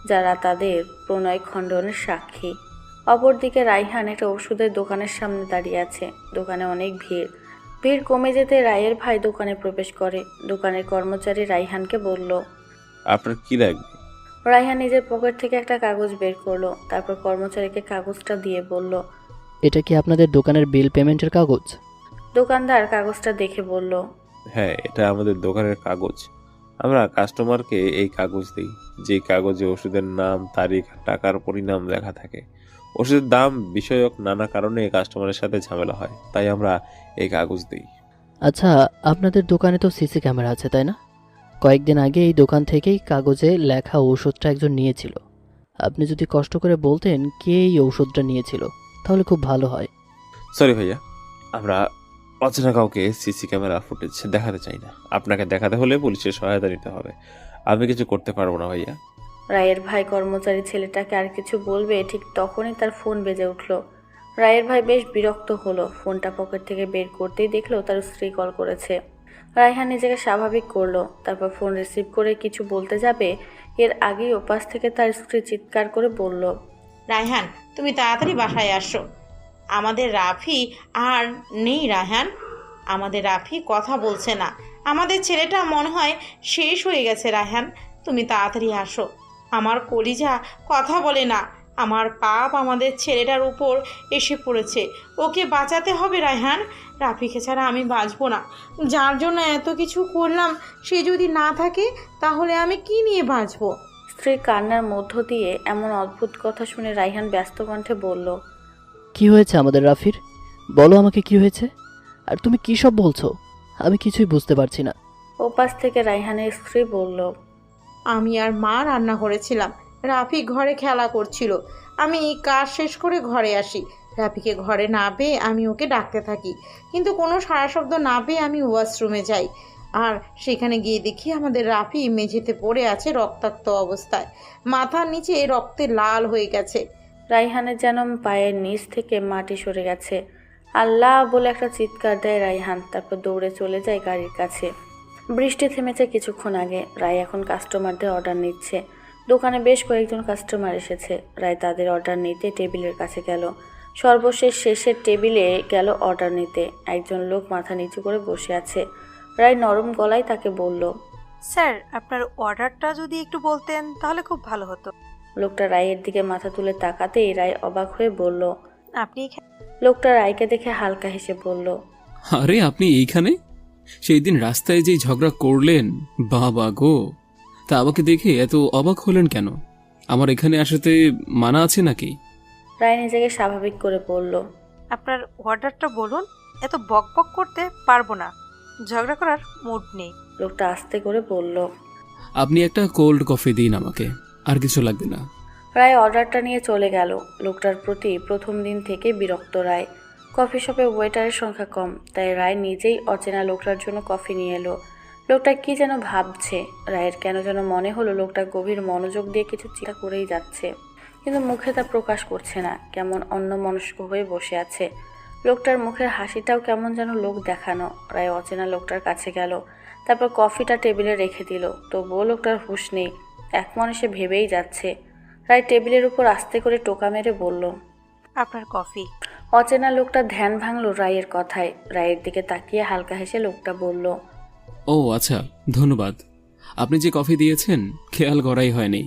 যারা তাদের প্রণয় খণ্ডনের সাক্ষী। অপরদিকে রাইহান একটা ওষুধের দোকানের সামনে দাঁড়িয়ে আছে। দোকানে অনেক ভিড়। ভিড় কমে যেতে রায়ের ভাই দোকানে প্রবেশ করে। দোকানের কর্মচারী রাইহানকে বলল, আপনার কি লাগবে? রাইহান নিজের পকেট থেকে একটা কাগজ বের করলো, তারপর কর্মচারীকে কাগজটা দিয়ে বলল। এটা কি আপনাদের দোকানের বিল পেমেন্টের কাগজ? দোকানদার কাগজটা দেখে বলল, হ্যাঁ, এটা আমাদের দোকানের কাগজ। আমরা কাস্টমারকে এই কাগজ দিই, যে কাগজে ওষুধের নাম, তারিখ, টাকার পরিমাণ লেখা থাকে। ওষুধের দাম বিষয়ক নানা কারণে কাস্টমারের সাথে ঝামেলা হয়, তাই আমরা এই কাগজ দিই। আচ্ছা, আপনাদের দোকানে তো সিসি ক্যামেরা আছে, তাই না? কয়েকদিন আগে এই দোকান থেকেই কাগজে লেখা ঔষধটা একজন নিয়েছিল। আপনি যদি কষ্ট করে বলতেন কে এই ঔষধটা নিয়েছিল, তাহলে খুব ভালো হয়। সরি ভাইয়া, আমরা অচেনা কাউকে সিসি ক্যামেরা ফুটেজ দেখাতে চাই না। আপনাকে দেখাতে হলে পুলিশের সহায়তা নিতে হবে। আমি কিছু করতে পারবো না ভাইয়া। রায়ের ভাই কর্মচারী ছেলেটাকে আর কিছু বলবে, ঠিক তখনই তার ফোন বেজে উঠল। রায়ের ভাই বেশ বিরক্ত হলো। ফোনটা পকেট থেকে বের করতেই দেখলো তার স্ত্রী কল করেছে। রায়হান নিজেকে স্বাভাবিক করলো, তারপর ফোন রিসিভ করে কিছু বলতে যাবে, এর আগেই ওপাশ থেকে তার স্ত্রী চিৎকার করে বলল, রায়হান, তুমি তাড়াতাড়ি বাসায় আসো। আমাদের রাফি আর নেই রায়হান। আমাদের রাফি কথা বলছে না। আমাদের ছেলেটা মনে হয় শেষ হয়ে গেছে রায়হান, তুমি তাড়াতাড়ি আসো। আমার কলিজা কথা বলে না। আমার পাপ আমাদের ছেলেটার উপর এসে পড়েছে। ওকে বাঁচাতে হবে রায়হান। রাফিকে ছাড়া আমি বাঁচবো না। যার জন্য এত কিছু করলাম, সে যদি না থাকে তাহলে আমি কি নিয়ে বাঁচবো? স্ত্রীর কান্নার মধ্য দিয়ে এমন অদ্ভুত কথা শুনে রায়হান ব্যস্ত কণ্ঠে বলল, কি হয়েছে আমাদের রাফির? বলো আমাকে কি হয়েছে। আর তুমি কি সব বলছো? আমি কিছুই বুঝতে পারছি না। ওপাশ থেকে রায়হানের স্ত্রী বলল, আমি আর মা রান্না করেছিলাম। রাফি ঘরে খেলা করছিল। আমি এই কাজ শেষ করে ঘরে আসি। রাফিকে ঘরে না পেয়ে আমি ওকে ডাকতে থাকি, কিন্তু কোনো সাড়া শব্দ না পেয়ে আমি ওয়াশরুমে যাই। আর সেখানে গিয়ে দেখি আমাদের রাফি মেঝেতে পড়ে আছে রক্তাক্ত অবস্থায়। মাথার নিচে রক্তে লাল হয়ে গেছে। রায়হানের যেন পায়ের নিচ থেকে মাটি সরে গেছে। আল্লাহ বলে একটা চিৎকার দেয় রায়হান, তারপর দৌড়ে চলে যায় গাড়ির কাছে। বৃষ্টি থেমেছে কিছুক্ষণ আগে। রায় এখন কাস্টমারদের অর্ডার নিচ্ছে। দোকানে বেশ কয়েকজন কাস্টমার এসেছে। রায় তাদের অর্ডার নিতে টেবিলের কাছে গেল। সর্বশেষ শেষের টেবিলে গেল অর্ডার নিতে। একজন লোক মাথা নিচু করে বসে আছে। রায় নরম গলায় তাকে বলল, স্যার, আপনার অর্ডারটা যদি একটু বলতেন তাহলে খুব ভালো হতো। লোকটা রায়ের দিকে মাথা তুলে তাকাতেই রায় অবাক হয়ে বলল, আপনি লোকটা রায়কে দেখে হালকা হেসে বলল, আরে আপনি এইখানে? সেই দিন রাস্তায় যেই ঝগড়া করলেন, বাবা গো! তা আমাকে দেখে এত অবাক হলেন কেন? আমার এখানে আসাতে মানা আছে নাকি? রায় নিজেকে স্বাভাবিক করে বলল, আপনার অর্ডারটা বলুন। এত বক বক করতে পারবো না, ঝগড়া করার মুড নেই। লোকটা আস্তে করে বলল, আপনি একটা কোল্ড কফি দিন আমাকে, আর কিছু লাগবে না। রায় অর্ডারটা নিয়ে চলে গেল। লোকটার প্রতি প্রথম দিন থেকে বিরক্ত রায়। কফি শপে ওয়েটারের সংখ্যা কম, তাই রায় নিজেই অচেনা লোকটার জন্য কফি নিয়ে এলো। লোকটা কি যেন ভাবছে। রায়ের কেন যেন মনে হলো লোকটা গভীর মনোযোগ দিয়ে কিছু চিন্তা করেই যাচ্ছে, কিন্তু মুখে তা প্রকাশ করছে না। কেমন অন্যমনস্ক হয়ে বসে আছে। লোকটার মুখের হাসিটাও কেমন যেন লোক দেখানো। রায় অচেনা লোকটার কাছে গেল, তারপর কফিটা টেবিলে রেখে দিল। তবুও লোকটার হুঁশ নেই। এক মনে সে ভেবেই যাচ্ছে। রায় টেবিলের উপর আস্তে করে টোকা মেরে বলল, আপনার কফি। অচেনা লোকটা ধ্যান ভাঙল রায়ের কথায়। রায়ের দিকে তাকিয়ে হালকা হেসে লোকটা বলল, ও আচ্ছা, ধন্যবাদ। আপনি যে কফি দিয়েছেন খেয়াল করাই হয়নি।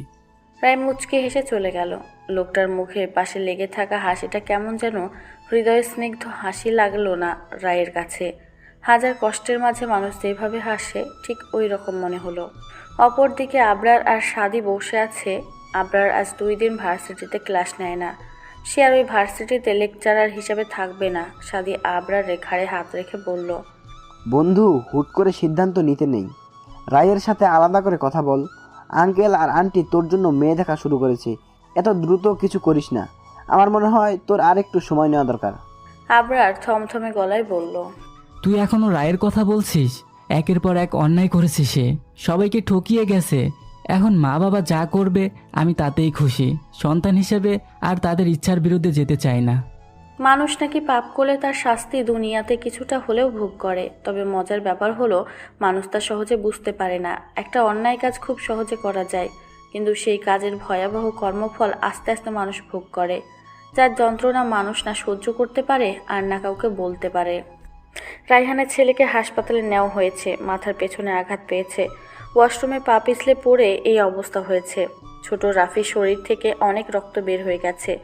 রায় মুচকে হেসে চলে গেল। লোকটার মুখে পাশে লেগে থাকা হাসিটা কেমন যেন হৃদয় স্নিগ্ধ হাসি লাগলো না রায়ের কাছে। হাজার কষ্টের মাঝে মানুষ যেভাবে হাসে ঠিক ওই রকম মনে হলো। অপরদিকে আবরার আর সাদি বসে আছে। আবরার আজ 2 দিন ভার্সিটিতে ক্লাস নেয় না। সে আর ওই ভার্সিটিতে লেকচারার হিসেবে থাকবে না। সাদি আবরারের ঘাড়ে হাত রেখে বলল, বন্ধু, হুট করে সিদ্ধান্ত নিতে নেই। রায়ের সাথে আলাদা করে কথা বল। আঙ্কেল আর আন্টি তোর জন্য মেয়ে দেখা শুরু করেছে। এত দ্রুত কিছু করিস না। আমার মনে হয় তোর আর একটু সময় নেওয়া দরকার। আবরার থমথমে গলায় বলল, তুই এখনো রায়ের কথা বলছিস? একের পর এক অন্যায় করেছে সে, সবাইকে ঠকিয়ে গেছে। এখন মা বাবা যা করবে আমি তাতেই খুশি। সন্তান হিসেবে আর তাদের ইচ্ছার বিরুদ্ধে যেতে চাই না। মানুষ নাকি পাপ করলে তার শাস্তি দুনিয়াতে কিছুটা হলেও ভোগ করে, তবে মজার ব্যাপার হলো মানুষ তা সহজে বুঝতে পারে না। একটা অন্যায় কাজ খুব সহজে করা যায়, কিন্তু সেই কাজের ভয়াবহ কর্মফল আস্তে আস্তে মানুষ ভোগ করে, যার যন্ত্রণা মানুষ না সহ্য করতে পারে আর না কাউকে বলতে পারে। রায়হানের ছেলেকে হাসপাতালে নেওয়া হয়েছে, মাথার পেছনে আঘাত পেয়েছে, ওয়াশরুমে পা পিছলে পড়ে এই অবস্থা হয়েছে। ছোট রাফির শরীর থেকে অনেক রক্ত বের হয়ে গেছে।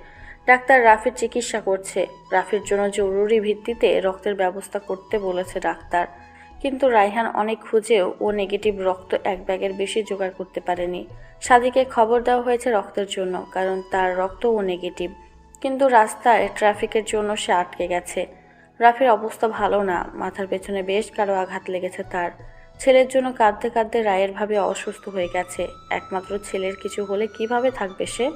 ডাক্তার রাফির চিকিৎসা করছে। রাফির জন্য জরুরি ভিত্তিতে রক্তের ব্যবস্থা করতে বলেছে ডাক্তার, কিন্তু রায়হান অনেক খুঁজেও ও নেগেটিভ রক্ত এক ব্যাগের বেশি জোগাড় করতে পারেনি। সাদিকে খবর দেওয়া হয়েছে রক্তের জন্য, কারণ তার রক্ত ও নেগেটিভ, কিন্তু রাস্তায় ট্রাফিকের জন্য সে আটকে গেছে। রাফির অবস্থা ভালো না, মাথার পেছনে বেশ কারো আঘাত লেগেছে তার। ছেলের জন্য কাঁদতে কাঁদতে রায়ের ভাবে অসুস্থ হয়ে গেছে। একমাত্র ছেলের কিছু হলে কিভাবে থাকবে সে?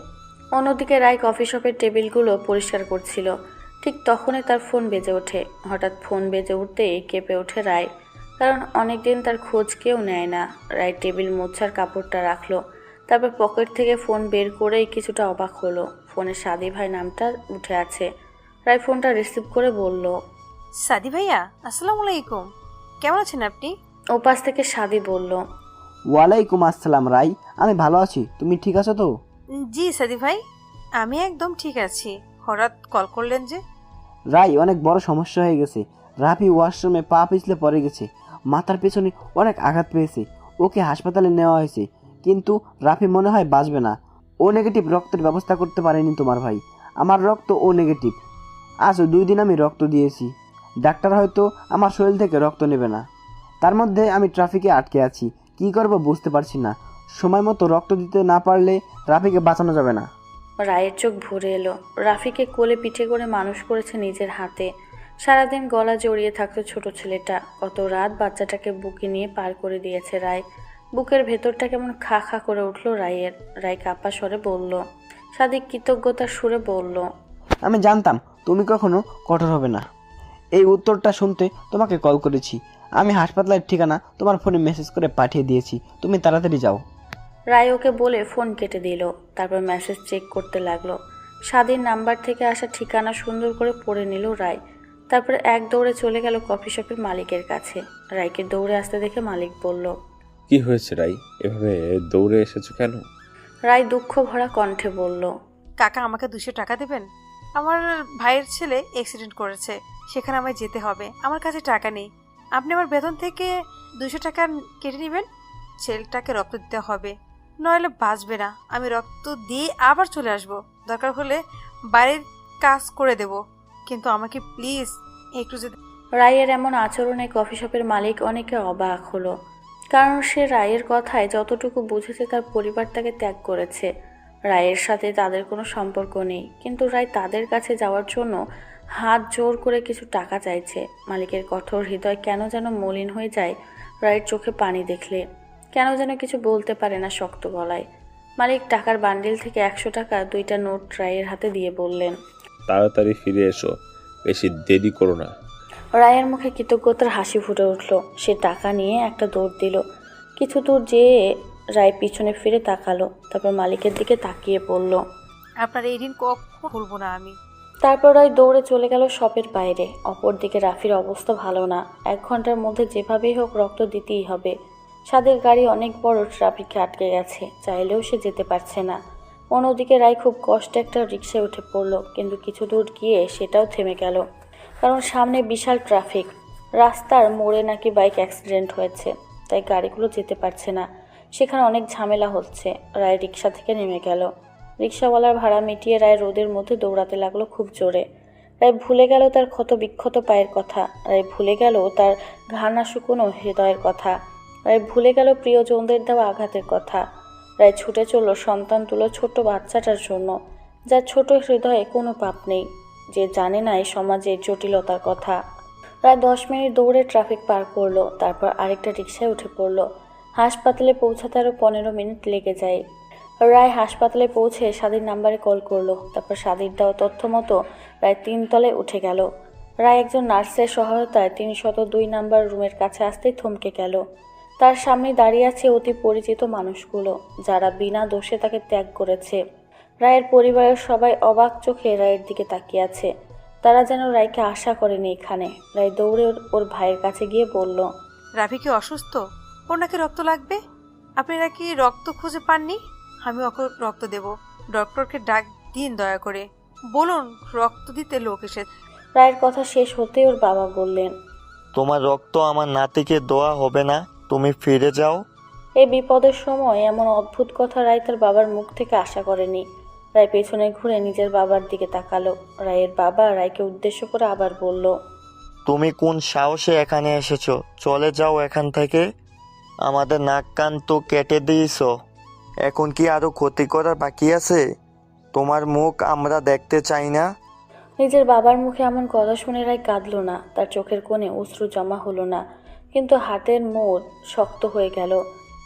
অন্যদিকে রায় কফি শপের টেবিলগুলো পরিষ্কার করছিল। ঠিক তখনই তার ফোন বেজে ওঠে। হঠাৎ ফোন বেজে উঠতেই কেঁপে ওঠে রায়, কারণ অনেকদিন তার খোঁজ কেউ নেয় না। রায় টেবিল মোছার কাপড়টা রাখলো, তারপর পকেট থেকে ফোন বের করেই কিছুটা অবাক হলো। ফোনে সাদি ভাই নামটা উঠে আছে। রায় ফোনটা রিসিভ করে বলল, সাদি ভাইয়া, আসসালামু আলাইকুম। কেমন আছেন আপনি? ওপাশ থেকে সাদি বলল, ওয়ালাইকুম আসসালাম রাই, আমি ভালো আছি, তুমি ঠিক আছো তো? জি সাদি ভাই, আমি একদম ঠিক আছি। হঠাৎ কল করলেন যে? রাই, অনেক বড় সমস্যা হয়ে গেছে। রাফি ওয়াশরুমে পা পিছলে পড়ে গেছে, মাথার পেছনে অনেক আঘাত পেয়েছে। ওকে হাসপাতালে নেওয়া হয়েছে, কিন্তু রাফি মনে হয় বাঁচবে না। ও নেগেটিভ রক্তের ব্যবস্থা করতে পারেনি তোমার ভাই। আমার রক্ত ও নেগেটিভ। আজ 2 দিন আমি রক্ত দিয়েছি। ডাক্তার হয়তো আমার শরীর থেকে রক্ত নেবে না। তার মধ্যে আমি ট্রাফিকে আটকে আছি, কি করব বুঝতে পারছি না। সময় মতো রক্ত দিতে না পারলে রাফিকে বাঁচানো যাবে না। রায়ের চোখ ভরে এলো। রাফিকে কোলে পিঠে করে মানুষ করেছে নিজের হাতে। সারাদিন গলা জড়িয়ে থাকতো ছোট ছেলেটা। কত রাত বাচ্চাটাকে বুকে নিয়ে পার করে দিয়েছে রায়। বুকের ভেতরটা কেমন খা খা করে উঠল রায়ের। রায় কাপা স্বরে বলল, সাদিক কৃতজ্ঞতার সুরে বলল, আমি জানতাম তুমি কখনো কঠোর হবে না। এই উত্তরটা শুনতে তোমাকে কল করেছি। আমি হাসপাতালের ঠিকানা তোমার ফোনে মেসেজ করে পাঠিয়ে দিয়েছি, তুমি তাড়াতাড়ি যাও। রায় ওকে বলে ফোন কেটে দিল। তারপর মেসেজ চেক করতে লাগলো। স্বাধীন নাম্বার থেকে আসা ঠিকানা সুন্দর করে পড়ে নিল রায়। তারপর এক দৌড়ে চলে গেল কফি শপের মালিকের কাছে। রায়কে দৌড়ে আসতে দেখে মালিক বলল, কি হয়েছে রাই, এভাবে দৌড়ে এসেছো কেন? রায় দুঃখ ভরা কণ্ঠে বলল, কাকা, আমাকে 200 টাকা দেবেন? আমার ভাইয়ের ছেলে অ্যাক্সিডেন্ট করেছে, সেখানে আমায় যেতে হবে। আমার কাছে টাকা নেই। আপনি আমার বেতন থেকে 200 টাকা কেটে নেবেন। ছেলেটাকে রক্ত দিতে হবে, নইলে বাঁচবে না। আমি রক্ত দিয়ে আবার চলে আসব, দরকার হলে বাইরের কাজ করে দেব, কিন্তু আমাকে প্লিজ একটু যেতে। রায়ের এমন আচরণে কফি শপের মালিক অনেকে অবাক হলো, কারণ সে রায়ের কথায় যতটুকু বুঝেছে তার পরিবার তাকে ত্যাগ করেছে। রায়ের সাথে তাদের কোনো সম্পর্ক নেই, কিন্তু রায় তাদের কাছে যাওয়ার জন্য হাত জোর করে কিছু টাকা চাইছে। মালিকের কঠোর হৃদয় কেন যেন মলিন হয়ে যায় রায়ের চোখে পানি দেখলে। কেন যেন কিছু বলতে পারে না শক্ত গলায়। মালিক টাকার বান্ডিল থেকে 100 টাকা 2টা নোট রায়ের হাতে দিয়ে বললেন, তাড়াতাড়ি ফিরে এসো, বেশি দেরি করো না। রায়ের মুখে কৃতজ্ঞতার হাসি ফুটে উঠল। সে টাকা নিয়ে একটা দৌড় দিল। কিছু দূর যেয়ে রায় পিছনে ফিরে তাকালো, তারপর মালিকের দিকে তাকিয়ে পড়ল। আপনার এই ঋণ কখনো ভুলবো না আমি। তারপর রায় দৌড়ে চলে গেল শপের বাইরে। অপরদিকে রাফির অবস্থা ভালো না। 1 ঘন্টার মধ্যে যেভাবেই হোক রক্ত দিতেই হবে। সাদের গাড়ি অনেক বড় ট্রাফিকে আটকে গেছে, চাইলেও সে যেতে পারছে না। অন্যদিকে রায় খুব কষ্টে একটা রিকশায় উঠে পড়ল, কিন্তু কিছু দূর গিয়ে সেটাও থেমে গেল, কারণ সামনে বিশাল ট্রাফিক। রাস্তার মোড়ে নাকি বাইক অ্যাক্সিডেন্ট হয়েছে, তাই গাড়িগুলো যেতে পারছে না। সেখানে অনেক ঝামেলা হচ্ছে। রায় রিকশা থেকে নেমে গেল। রিকশাওয়ালার ভাড়া মিটিয়ে রায় রোদের মধ্যে দৌড়াতে লাগলো খুব জোরে। রায় ভুলে গেল তার ক্ষত বিক্ষত পায়ের কথা। রায় ভুলে গেল তার ঘানা শুকনো হৃদয়ের কথা। রায় ভুলে গেল প্রিয়জনদের দেওয়া আঘাতের কথা। রায় ছুটে চলল সন্তান তুলো ছোট্ট বাচ্চাটার জন্য, যার ছোট হৃদয়ে কোনো পাপ নেই, যে জানে না এই সমাজের জটিলতার কথা। প্রায় 10 মিনিট দৌড়ে ট্রাফিক পার করলো, তারপর আরেকটা রিকশায় উঠে পড়লো। হাসপাতালে পৌঁছাতে আরও 15 মিনিট লেগে যায়। রায় হাসপাতালে পৌঁছে স্বাধীর নাম্বারে কল করলো। তারপর স্বাধীর দেওয়া তথ্য মতো রায় 3 তলায় উঠে গেল। রায় একজন নার্সের সহায়তায় 302 নাম্বার রুমের কাছে আসতেই থমকে গেল। তার সামনে দাঁড়িয়ে আছে অতি পরিচিত মানুষগুলো, যারা বিনা দোষে তাকে ত্যাগ করেছে। রায়ের পরিবারের সবাই অবাক চোখে রায়ের দিকে তাকিয়ে আছে। তারা যেন রায়কে আশা করেনি এখানে। রায় দৌড়ে ওর ভাইয়ের কাছে গিয়ে বলল, রাফি কি অসুস্থ? ওর নাকি রক্ত লাগবে? আপনারা কি রক্ত খুঁজে পাননি? আমি ওকে রক্ত দেব। ডক্টরকে ডাক দিন দয়া করে, বলুন রক্ত দিতে লোক এসে। রায়ের কথা শেষ হতেই ওর বাবা বললেন, তোমার রক্ত আমার নাতিকে দেওয়া হবে না, তুমি ফিরে যাও। এই বিপদের সময় এমন অদ্ভুত কথা রায় তার বাবার মুখ থেকে আশা করেনি। রায় পেছনে ঘুরে নিজের বাবার দিকে তাকালো। রায়ের বাবা রায়কে উদ্দেশ্য করে আবার বলল, তুমি কোন সাহসে এখানে এসেছো? চলে যাও এখান থেকে। আমাদের নাক কান তো কেটে দিয়েছো, এখন কি আরো ক্ষতি করার বাকি আছে? তোমার মুখ আমরা দেখতে চাই না। নিজের বাবার মুখে এমন কথা শুনে রায় কাঁদল না। তার চোখের কোণে অশ্রু জমা হলো না, কিন্তু হাতের মোড় শক্ত হয়ে গেল।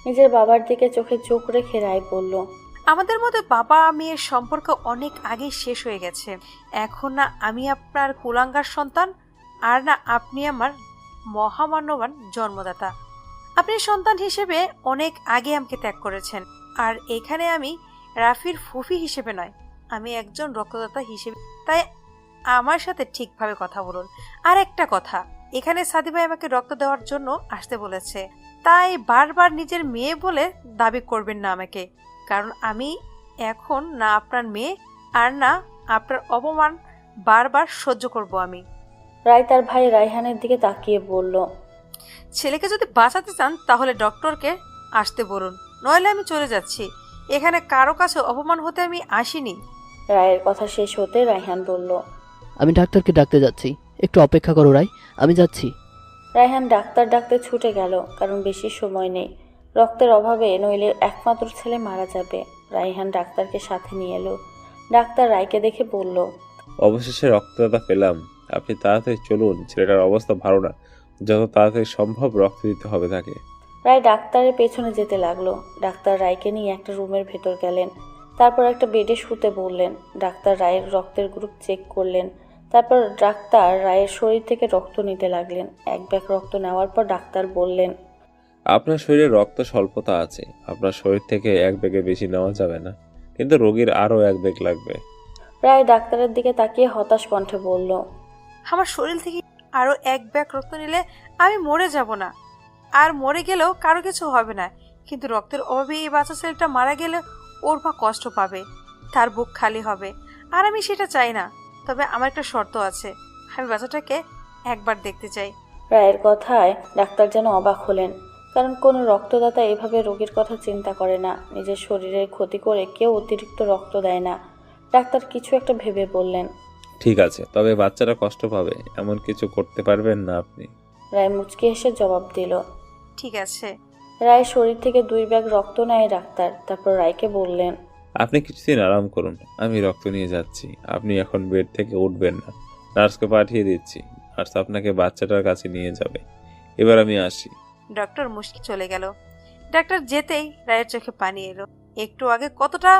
নিজের বাবার দিকে চোখে চোখ রেখে রায় বলল, আমাদের মধ্যে বাবা মেয়ের সম্পর্ক অনেক আগেই শেষ হয়ে গেছে। এখন না আমি আপনার কুলাঙ্গার সন্তান, আর না আপনি আমার মহামান্যবান জন্মদাতা। আপনি সন্তান হিসেবে অনেক আগে আমাকে ত্যাগ করেছেন, আর এখানে আমি রাফির ফুফি হিসেবে নয়, আমি একজন রক্তদাতা হিসেবে। তাই আমার সাথে ঠিকভাবে কথা বলুন। আর একটা কথা, এখানে সাদি ভাই আমাকে রক্ত দেওয়ার জন্য আসতে বলেছে, তাই বারবার নিজের মেয়ে বলে দাবি করবেন না আমাকে, কারণ আমি এখন না আপনার মেয়ে, আর না আপনার অপমান বারবার সহ্য করব আমি। রায় তার ভাই রায়হানের দিকে তাকিয়ে বলল, ছেলেকে যদি বাঁচাতে চান তাহলে ডক্টরকে আসতে বলুন, নইলে আমি চলে যাচ্ছি। এখানে কারো কাছে অপমান হতে আমি আসিনি। রায়ের কথা শেষ হতে রায়হান বলল, আমি ডাক্তারকে ডাকতে যাচ্ছি, একটু অপেক্ষা করো রায়, আমি যাচ্ছি। রায়হান ডাক্তার ডাকতে ছুটে গেল, কারণ বেশি সময় নেই। রক্তের অভাবে নইলে একমাত্র ছেলে মারা যাবে। রায়হান ডাক্তারকে সাথে নিয়ে এলো। ডাক্তার রায়কে দেখে বলল, অবশেষে রক্তদাতা পেলাম। আপনি তাড়াতাড়ি চলুন, ছেলেটার অবস্থা ভালো না, যত তাড়াতাড়ি সম্ভব রক্ত দিতে হবে তাকে। রায় ডাক্তারের পেছনে যেতে লাগলো। ডাক্তার রায়কে নিয়ে একটা রুমের ভেতর গেলেন, তারপর একটা বেডে শুতে বললেন। ডাক্তার রায়ের রক্তের গ্রুপ চেক করলেন। তারপর ডাক্তার রায়ের শরীর থেকে রক্ত নিতে লাগলেন। এক ব্যাগ রক্ত নেওয়ার পর ডাক্তার বললেন, আপনার শরীরে রক্ত স্বল্পতা আছে, আপনার শরীর থেকে এক ব্যাগে বেশি নেওয়া যাবে না, কিন্তু রোগীর আরও এক ব্যাগ লাগবে। রায় ডাক্তারের দিকে তাকিয়ে হতাশ কণ্ঠে বলল, আমার শরীর থেকে আরো এক ব্যাগ রক্ত নিলে আমি মরে যাব না, আর মরে গেলেও কারো কিছু হবে না, কিন্তু রক্তের অভাবে এই বাচ্চা ছেলেটা মারা গেলে ওর মা কষ্ট পাবে, তার বুক খালি হবে, আর আমি সেটা চাই না। তবে আমার একটা শর্ত আছে, আমি বাচ্চাটাকে একবার দেখতে চাই। রায়ের কথায় ডাক্তার যেন অবাক হলেন, কারণ কোনো রক্তদাতা এভাবে রোগীর কথা চিন্তা করে না। নিজের শরীরের ক্ষতি করে কেউ অতিরিক্ত রক্ত দেয় না। ডাক্তার কিছু একটা ভেবে বললেন, ঠিক আছে, তবে বাচ্চারা কষ্ট পাবে এমন কিছু করতে পারবেন না আপনি। রায় মুচকি হেসে জবাব দিল, ঠিক আছে। রায়ের শরীর থেকে 2 ব্যাগ রক্ত নেয় ডাক্তার। তারপর রায়কে বললেন, আপনি কিছুদিন আরাম করুন, আমি রক্ত নিয়ে যাচ্ছি। আপনি এখন বেড থেকে উঠবেন না, নার্সকে পাঠিয়ে দিচ্ছি, নার্স আপনাকে বাচ্চাটার কাছে নিয়ে যাবে। এবার আমি আসি। ডক্টর মুশকি চলে গেল। ডাক্তার যেতেই রায়ের চোখে পানি এলো। একটু আগে কতটা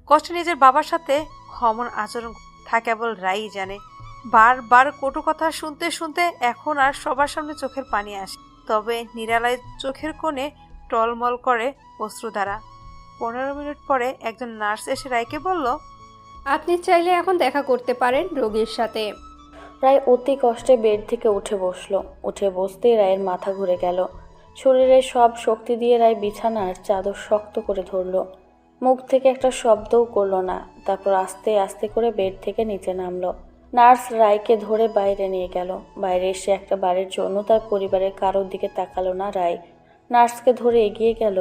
কষ্ট নিজের বাবার সাথে অমন আচরণ তা কেবল রাই জানে। বারবার কটু কথা শুনতে শুনতে এখন আর সবার সামনে চোখের পানি আসে, তবে নিরালায় চোখের কোণে টলমল করে অশ্রুধারা। 15 মিনিট পরে একজন নার্স এসে রায়কে বলল, আপনি চাইলে এখন দেখা করতে পারেন রোগীর সাথে। রায় অতি কষ্টে বেড থেকে উঠে বসলো। উঠে বসতেই রায়ের মাথা ঘুরে গেল। শরীরের সব শক্তি দিয়ে রায় বিছানার চাদর শক্ত করে ধরলো। মুখ থেকে একটা শব্দও করলো না। তারপর আস্তে আস্তে করে বেড থেকে নিচে নামলো। নার্স রায়কে ধরে বাইরে নিয়ে গেল। বাইরে এসে একটা বারের জন্য তার পরিবারের কারোর দিকে তাকালো না রায়। নার্সকে ধরে এগিয়ে গেল।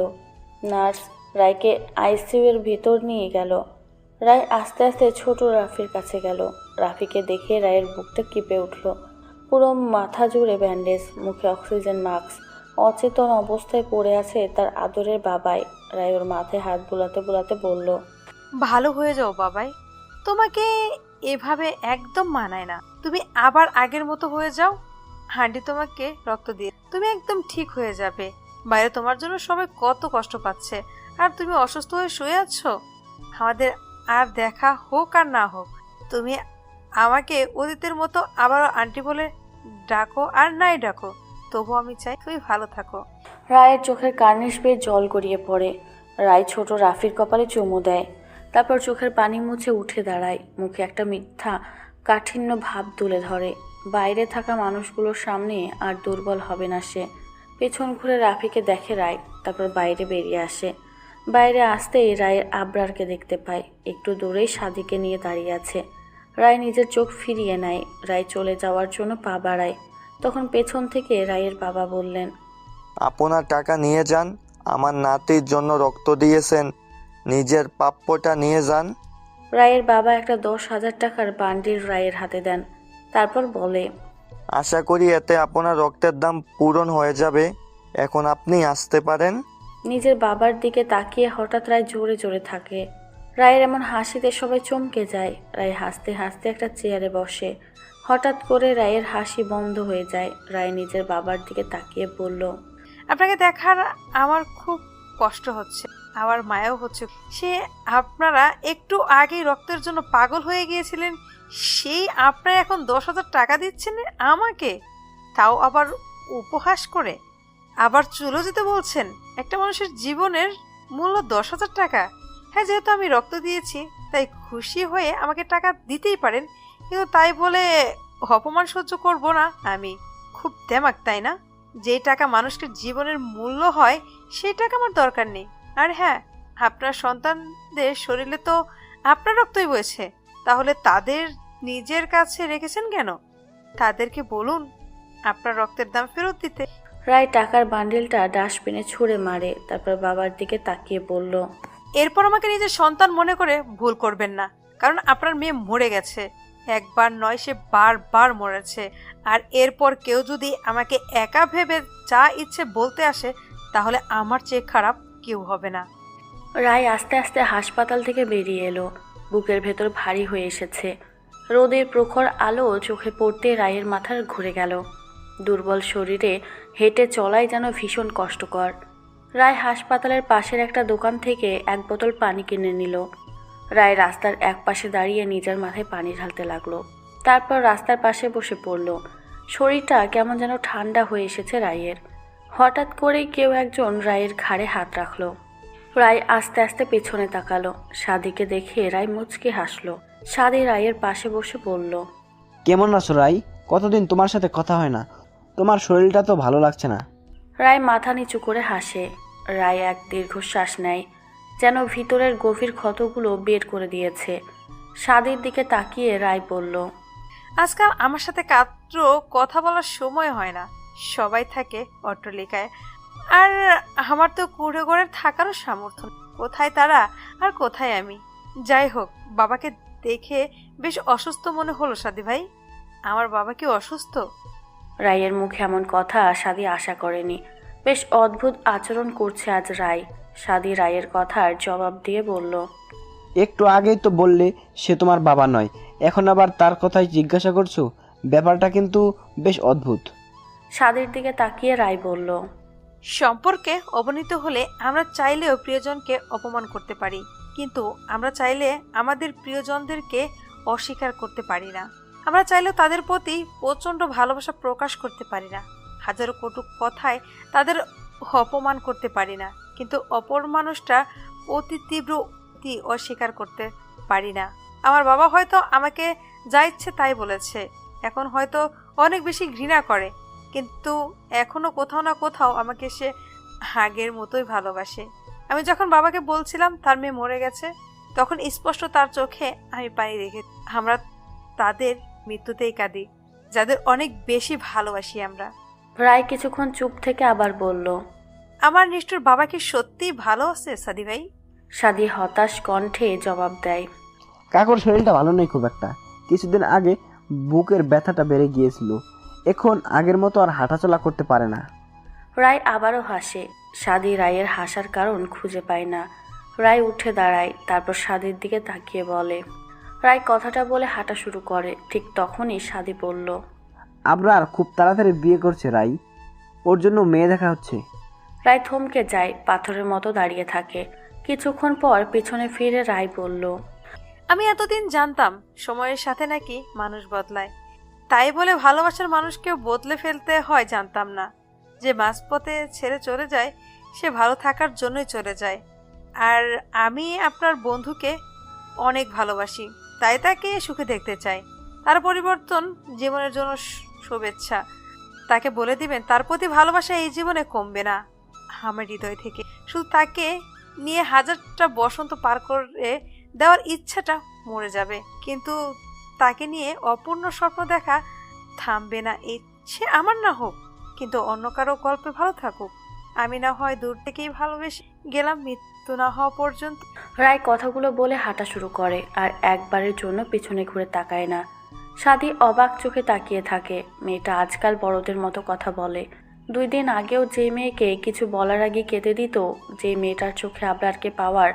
নার্স রায়কে আইসিইউ এর ভিতর নিয়ে গেল। রায় আস্তে আস্তে ছোট রাফির কাছে গেল। রাফিকে দেখে রায়ের বুকটা কেঁপে উঠল। পুরো মাথা জুড়ে ব্যান্ডেজ, মুখে অক্সিজেন মাস্ক। অচেতন অবস্থায় পড়ে আছে তার আদরের বাবাই। রায় ওর মাথায় হাত বুলাতে বুলাতে বলল, ভালো হয়ে যাও বাবাই, তোমাকে এভাবে একদম মানায় না। তুমি আবার আগের মতো হয়ে যাও। হাঁডি তোমাকে রক্ত দিয়ে তুমি একদম ঠিক হয়ে যাবে। বাইরে তোমার জন্য সবাই কত কষ্ট পাচ্ছে, আর তুমি অসুস্থ হয়ে শুয়ে আছো। আমাদের আর দেখা হোক আর না হোক, তুমি আমাকে অতীতের মতো আবারও আন্টি বলে ডাকো আর নাই ডাকো, তবু আমি চাই তুমি ভালো থাকো। রায়ের চোখের কার্নিশ বেয়ে জল গড়িয়ে পড়ে। রায় ছোট রাফির কপালে চুমু দেয়। তারপর চোখের পানি মুছে উঠে দাঁড়ায়। মুখে একটা মিথ্যা কাঠিন্য ভাব তুলে ধরে। বাইরে থাকা মানুষগুলোর সামনে আর দুর্বল হবে না সে। পেছন ঘুরে রাফিকে দেখে রায়, তারপর বাইরে বেরিয়ে আসে। বাইরে আসতেই রায়ের আবরারকে দেখতে পায়। একটু দূরেই সাদিকে নিয়ে দাঁড়িয়ে আছে। রায় নিজের চোখ ফিরিয়ে নেয়। রায় চলে যাওয়ার জন্য পা বাড়ায়। তখন পেছন থেকে রায়ের বাবা বললেন, আপনার টাকা নিয়ে যান, আমার নাতির জন্য রক্ত দিয়েছেন, নিজের প্রাপ্যটা নিয়ে যান। রায়ের বাবা একটা 10,000 টাকার বান্ডিল রায়ের হাতে দেন। তারপর বলে, আশা করি এতে আপনার রক্তের দাম পূরণ হয়ে যাবে। এখন আপনি আসতে পারেন। নিজের বাবার দিকে তাকিয়ে হঠাৎ রায় জোরে জোরে থাকে। রায়ের এমন হাসিতে সবাই চমকে যায়। রায় হাসতে হাসতে একটা চেয়ারে বসে। হঠাৎ করে রায়ের হাসি বন্ধ হয়ে যায়। রায় নিজের বাবার দিকে তাকিয়ে বলল, আপনাকে দেখার আমার খুব কষ্ট হচ্ছে, আমার মায়াও হচ্ছে। সে আপনারা একটু আগেই রক্তের জন্য পাগল হয়ে গিয়েছিলেন, সেই আপনারা এখন 10,000 টাকা দিচ্ছেন আমাকে, তাও আবার উপহাস করে, আবার চলে যেতে বলছেন। একটা মানুষের জীবনের মূল্য 10,000 টাকা। হ্যাঁ, যেহেতু আমি রক্ত দিয়েছি তাই খুশি হয়ে আমাকে টাকা দিতেই পারেন, কিন্তু তাই বলে অপমান সহ্য করব না আমি। খুব দেমাক, তাই না? যে টাকা মানুষকে জীবনের মূল্য হয় সেই টাকা আমার দরকার নেই। আর হ্যাঁ, আপনার সন্তানদের শরীরে তো আপনার রক্তই বইছে, তাহলে তাদের নিজের কাছে রেখেছেন কেন? তাদেরকে বলুন আপনার রক্তের দাম ফেরত দিতে। রায় টাকার বান্ডিলটা ডাস্টবিনে ছুঁড়ে মারে। তারপর বাবার দিকে তাকিয়ে বলল, এরপর আমাকে নিজের সন্তান মনে করে ভুল করবেন না, কারণ আপনার মেয়ে মরে গেছে। একবার নয়, সে বারবার মরেছে। আর এরপর কেউ যদি আমাকে একা ভেবে যা ইচ্ছে বলতে আসে, তাহলে আমার চেয়ে খারাপ কেউ হবে না। রায় আস্তে আস্তে হাসপাতাল থেকে বেরিয়ে এলো। বুকের ভেতর ভারী হয়ে এসেছে। রোদের প্রখর আলো চোখে পড়তে রায়ের মাথার ঘুরে গেল। দুর্বল শরীরে হেঁটে চলাই যেন ভীষণ কষ্টকর। রায় হাসপাতালের পাশের একটা দোকান থেকে 1 বোতল পানি কিনে নিল। রায় রাস্তার এক পাশে দাঁড়িয়ে নিজের মাথায় পানি ঢালতে লাগলো। তারপর রাস্তার পাশে বসে পড়ল। শরীরটা কেমন যেন ঠান্ডা হয়ে এসেছে রায়ের। হঠাৎ করেই কেউ একজন রায়ের ঘাড়ে হাত রাখলো। রায় আস্তে আস্তে পেছনে তাকালো। সাদিকে দেখে রায় মুচকি হাসলো। সাদি রায়ের পাশে বসে বলল, কেমন আছো রাই? কতদিন তোমার সাথে কথা হয় না, তোমার শরীরটা তো ভালো লাগছে না। রায় মাথা নিচু করে হাসে। রায় এক দীর্ঘশ্বাস নেয়, যেন ভিতরের গভীর ক্ষতগুলো বের করে দিয়েছে। সাদির দিকে তাকিয়ে রায় বলল, আজকাল আমার সাথে কাত্র কথা বলার সময় হয় না, সবাই থাকে অট্টালিকায়, আর আমার তো কুড়ে ঘরে থাকারও সামর্থ্য নেই। কোথায় তারা আর কোথায় আমি? যাই হোক, বাবাকে দেখে বেশ অসুস্থ মনে হলো। সাদি ভাই, আমার বাবা কি অসুস্থ? রায়ের মুখে এমন কথা সাদি আশা করেনি। বেশ অদ্ভুত আচরণ করছে আজ রায়। সাদি রায়ের কথার জবাব দিয়ে বলল, একটু আগেই তো বললে সে তোমার বাবা নয়, এখন আবার তার কথাই জিজ্ঞাসা করছো? ব্যাপারটা কিন্তু বেশ অদ্ভুত। সাদির দিকে তাকিয়ে রায় বলল, সম্পর্কে অবনীত হলে আমরা চাইলেও প্রিয়জনকে অপমান করতে পারি, কিন্তু আমরা চাইলে আমাদের প্রিয়জনদেরকে অস্বীকার করতে পারি না। আমরা চাইলেও তাদের প্রতি প্রচণ্ড ভালোবাসা প্রকাশ করতে পারি না। হাজারো কটু কথায় তাদের অপমান করতে পারি না, কিন্তু অপর মানুষটা অতি তীব্র অস্বীকার করতে পারি না। আমার বাবা হয়তো আমাকে যা ইচ্ছে তাই বলেছে, এখন হয়তো অনেক বেশি ঘৃণা করে, কিন্তু এখনো কোথাও না কোথাও আমাকে সে আগের মতোই ভালোবাসে। আমি যখন বাবাকে বলছিলাম তার মেয়ে মরে গেছে, তখন স্পষ্ট তার চোখে আমি পানি রেখে। আমরা তাদের মৃত্যুতেই কাঁদি যাদের অনেক বেশি ভালোবাসি আমরা। রায় কিছুক্ষণ চুপ থেকে আবার বলল, আমার নিষ্ঠুর বাবা কি সত্যিই ভালো আছে সাদি ভাই? সাদি হতাশ কণ্ঠে জবাব দেয়, কাকুর শরীরটা ভালো নেই খুব একটা। কিছুদিন আগে বুকের ব্যথাটা বেড়ে গিয়েছিল, এখন আগের মতো আর হাঁটাচলা করতে পারে না। রায় আবারও হাসে। সাদি রায়ের হাসার কারণ খুঁজে পায় না। রায় উঠে দাঁড়ায়, তারপর সাদির দিকে তাকিয়ে বলে। রায় কথাটা বলে হাঁটা শুরু করে। ঠিক তখনই সাদি বলল, আবরার খুব তাড়াতাড়ি বিয়ে করছে রাই, ওর জন্য মেয়ে দেখা হচ্ছে। রায় থমকে যায়, পাথরের মতো দাঁড়িয়ে থাকে। কিছুক্ষণ পর পেছনে ফিরে রায় বলল, আমি এতদিন জানতাম সময়ের সাথে নাকি মানুষ বদলায়, তাই বলে ভালোবাসার মানুষকেও বদলে ফেলতে হয় জানতাম না। যে মাঝপথে ছেড়ে চলে যায় সে ভালো থাকার জন্যই চলে যায়। আর আমি আপনার বন্ধুকে অনেক ভালোবাসি, তাই তাকে সুখে দেখতে চাই। তার পরিবর্তন জীবনের জন্য শুভেচ্ছা। তাকে বলে দিবেন তার প্রতি ভালোবাসা এই জীবনে কমবে না আমার হৃদয় থেকে। শুধু তাকে নিয়ে হাজারটা বসন্ত পার করে দেওয়ার ইচ্ছাটা মরে যাবে, কিন্তু তাকে নিয়ে অপূর্ণ স্বপ্ন দেখা থামবে না। ইচ্ছে আমার না হোক, কিন্তু অন্য কারো গল্পে ভালো থাকুক। আমি না হয় দূর থেকেই ভালোবেসে গেলাম মৃত্যু না হওয়া পর্যন্ত। রায় কথাগুলো বলে হাঁটা শুরু করে আর একবারের জন্য পিছনে ঘুরে তাকায় না। সাদি অবাক চোখে তাকিয়ে থাকে। মেয়েটা আজকাল বড়দের মতো কথা বলে। 2 দিন আগেও যে মেয়েকে কিছু বলার আগে কেঁদে দিত, যে মেয়েটার চোখে আবরারকে পাওয়ার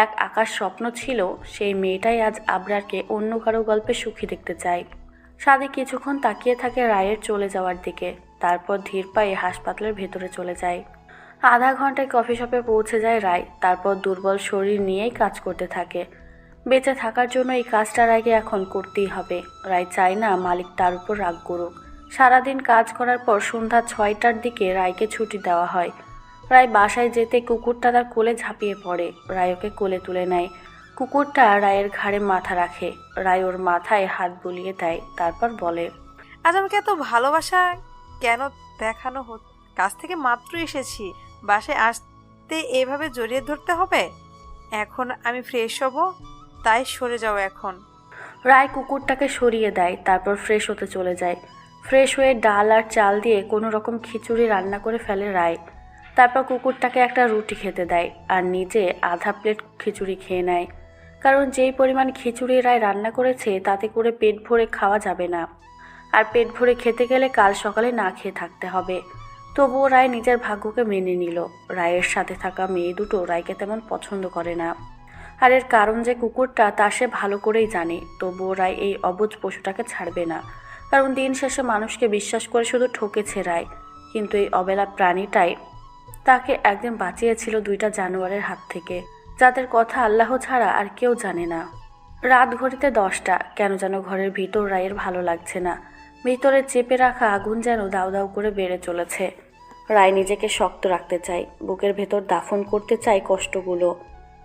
এক আকাশ স্বপ্ন ছিল, সেই মেয়েটাই আজ আবরারকে অন্য কারো গল্পে সুখী দেখতে চায়। সাদি কিছুক্ষণ তাকিয়ে থাকে রায়ের চলে যাওয়ার দিকে, তারপর ধীর পায়ে হাসপাতালের ভেতরে চলে যায়। আধা ঘন্টায় কফি শপে পৌঁছে যায় রায়। তারপর দুর্বল শরীর নিয়েই কাজ করতে থাকে। বেঁচে থাকার জন্য এই কাজটার আগে এখন করতেই হবে। রায় চায় না মালিক তার উপর রাগ করুক। সারাদিন কাজ করার পর সন্ধ্যা 6টার দিকে রায়কে ছুটি দেওয়া হয়। রায় বাসায় যেতে কুকুরটা তার কোলে ঝাঁপিয়ে পড়ে। রায় ওকে কোলে তুলে নেয়। কুকুরটা রায়ের ঘাড়ে মাথা রাখে। রায় ওর মাথায় হাত বুলিয়ে দেয়, তারপর বলে, আজ আমাকে এত ভালোবাসা কেন দেখানো কাজ থেকে মাত্র এসেছি, বাসায় আসতে এভাবে জড়িয়ে ধরতে হবে? এখন আমি ফ্রেশ হব, তাই সরে যাও এখন। রায় কুকুরটাকে সরিয়ে দেয়, তারপর ফ্রেশ হতে চলে যায়। ফ্রেশ হয়ে ডাল আর চাল দিয়ে কোনো রকম খিচুড়ি রান্না করে ফেলে রায়। তারপর কুকুরটাকে একটা রুটি খেতে দেয় আর নিজে আধা প্লেট খিচুড়ি খেয়ে নেয়। কারণ যেই পরিমাণ খিচুড়ি রায় রান্না করেছে তাতে করে পেট ভরে খাওয়া যাবে না, আর পেট ভরে খেতে গেলে কাল সকালে না খেয়ে থাকতে হবে। তবুও রায় নিজের ভাগ্যকে মেনে নিল। রায়ের সাথে থাকা মেয়ে দুটো রায়কে তেমন পছন্দ করে না, আর এর কারণ যে কুকুরটা তা সে ভালো করেই জানে। তবুও রায় এই অবুঝ পশুটাকে ছাড়বে না, কারণ দিন শেষে মানুষকে বিশ্বাস করে শুধু ঠকেছে রায়। কিন্তু এই অবেলা প্রাণীটাই তাকে একদিন বাঁচিয়েছিল 2টা জানোয়ারের হাত থেকে, যাদের কথা আল্লাহ ছাড়া আর কেউ জানে না। রাত ঘড়িতে 10টা। কেন যেন ঘরের ভিতর রায়ের ভালো লাগছে না। ভিতরে চেপে রাখা আগুন যেন দাউ দাউ করে বেড়ে চলেছে। রায় নিজেকে শক্ত রাখতে চায়, বুকের ভেতর দাফন করতে চায় কষ্টগুলো।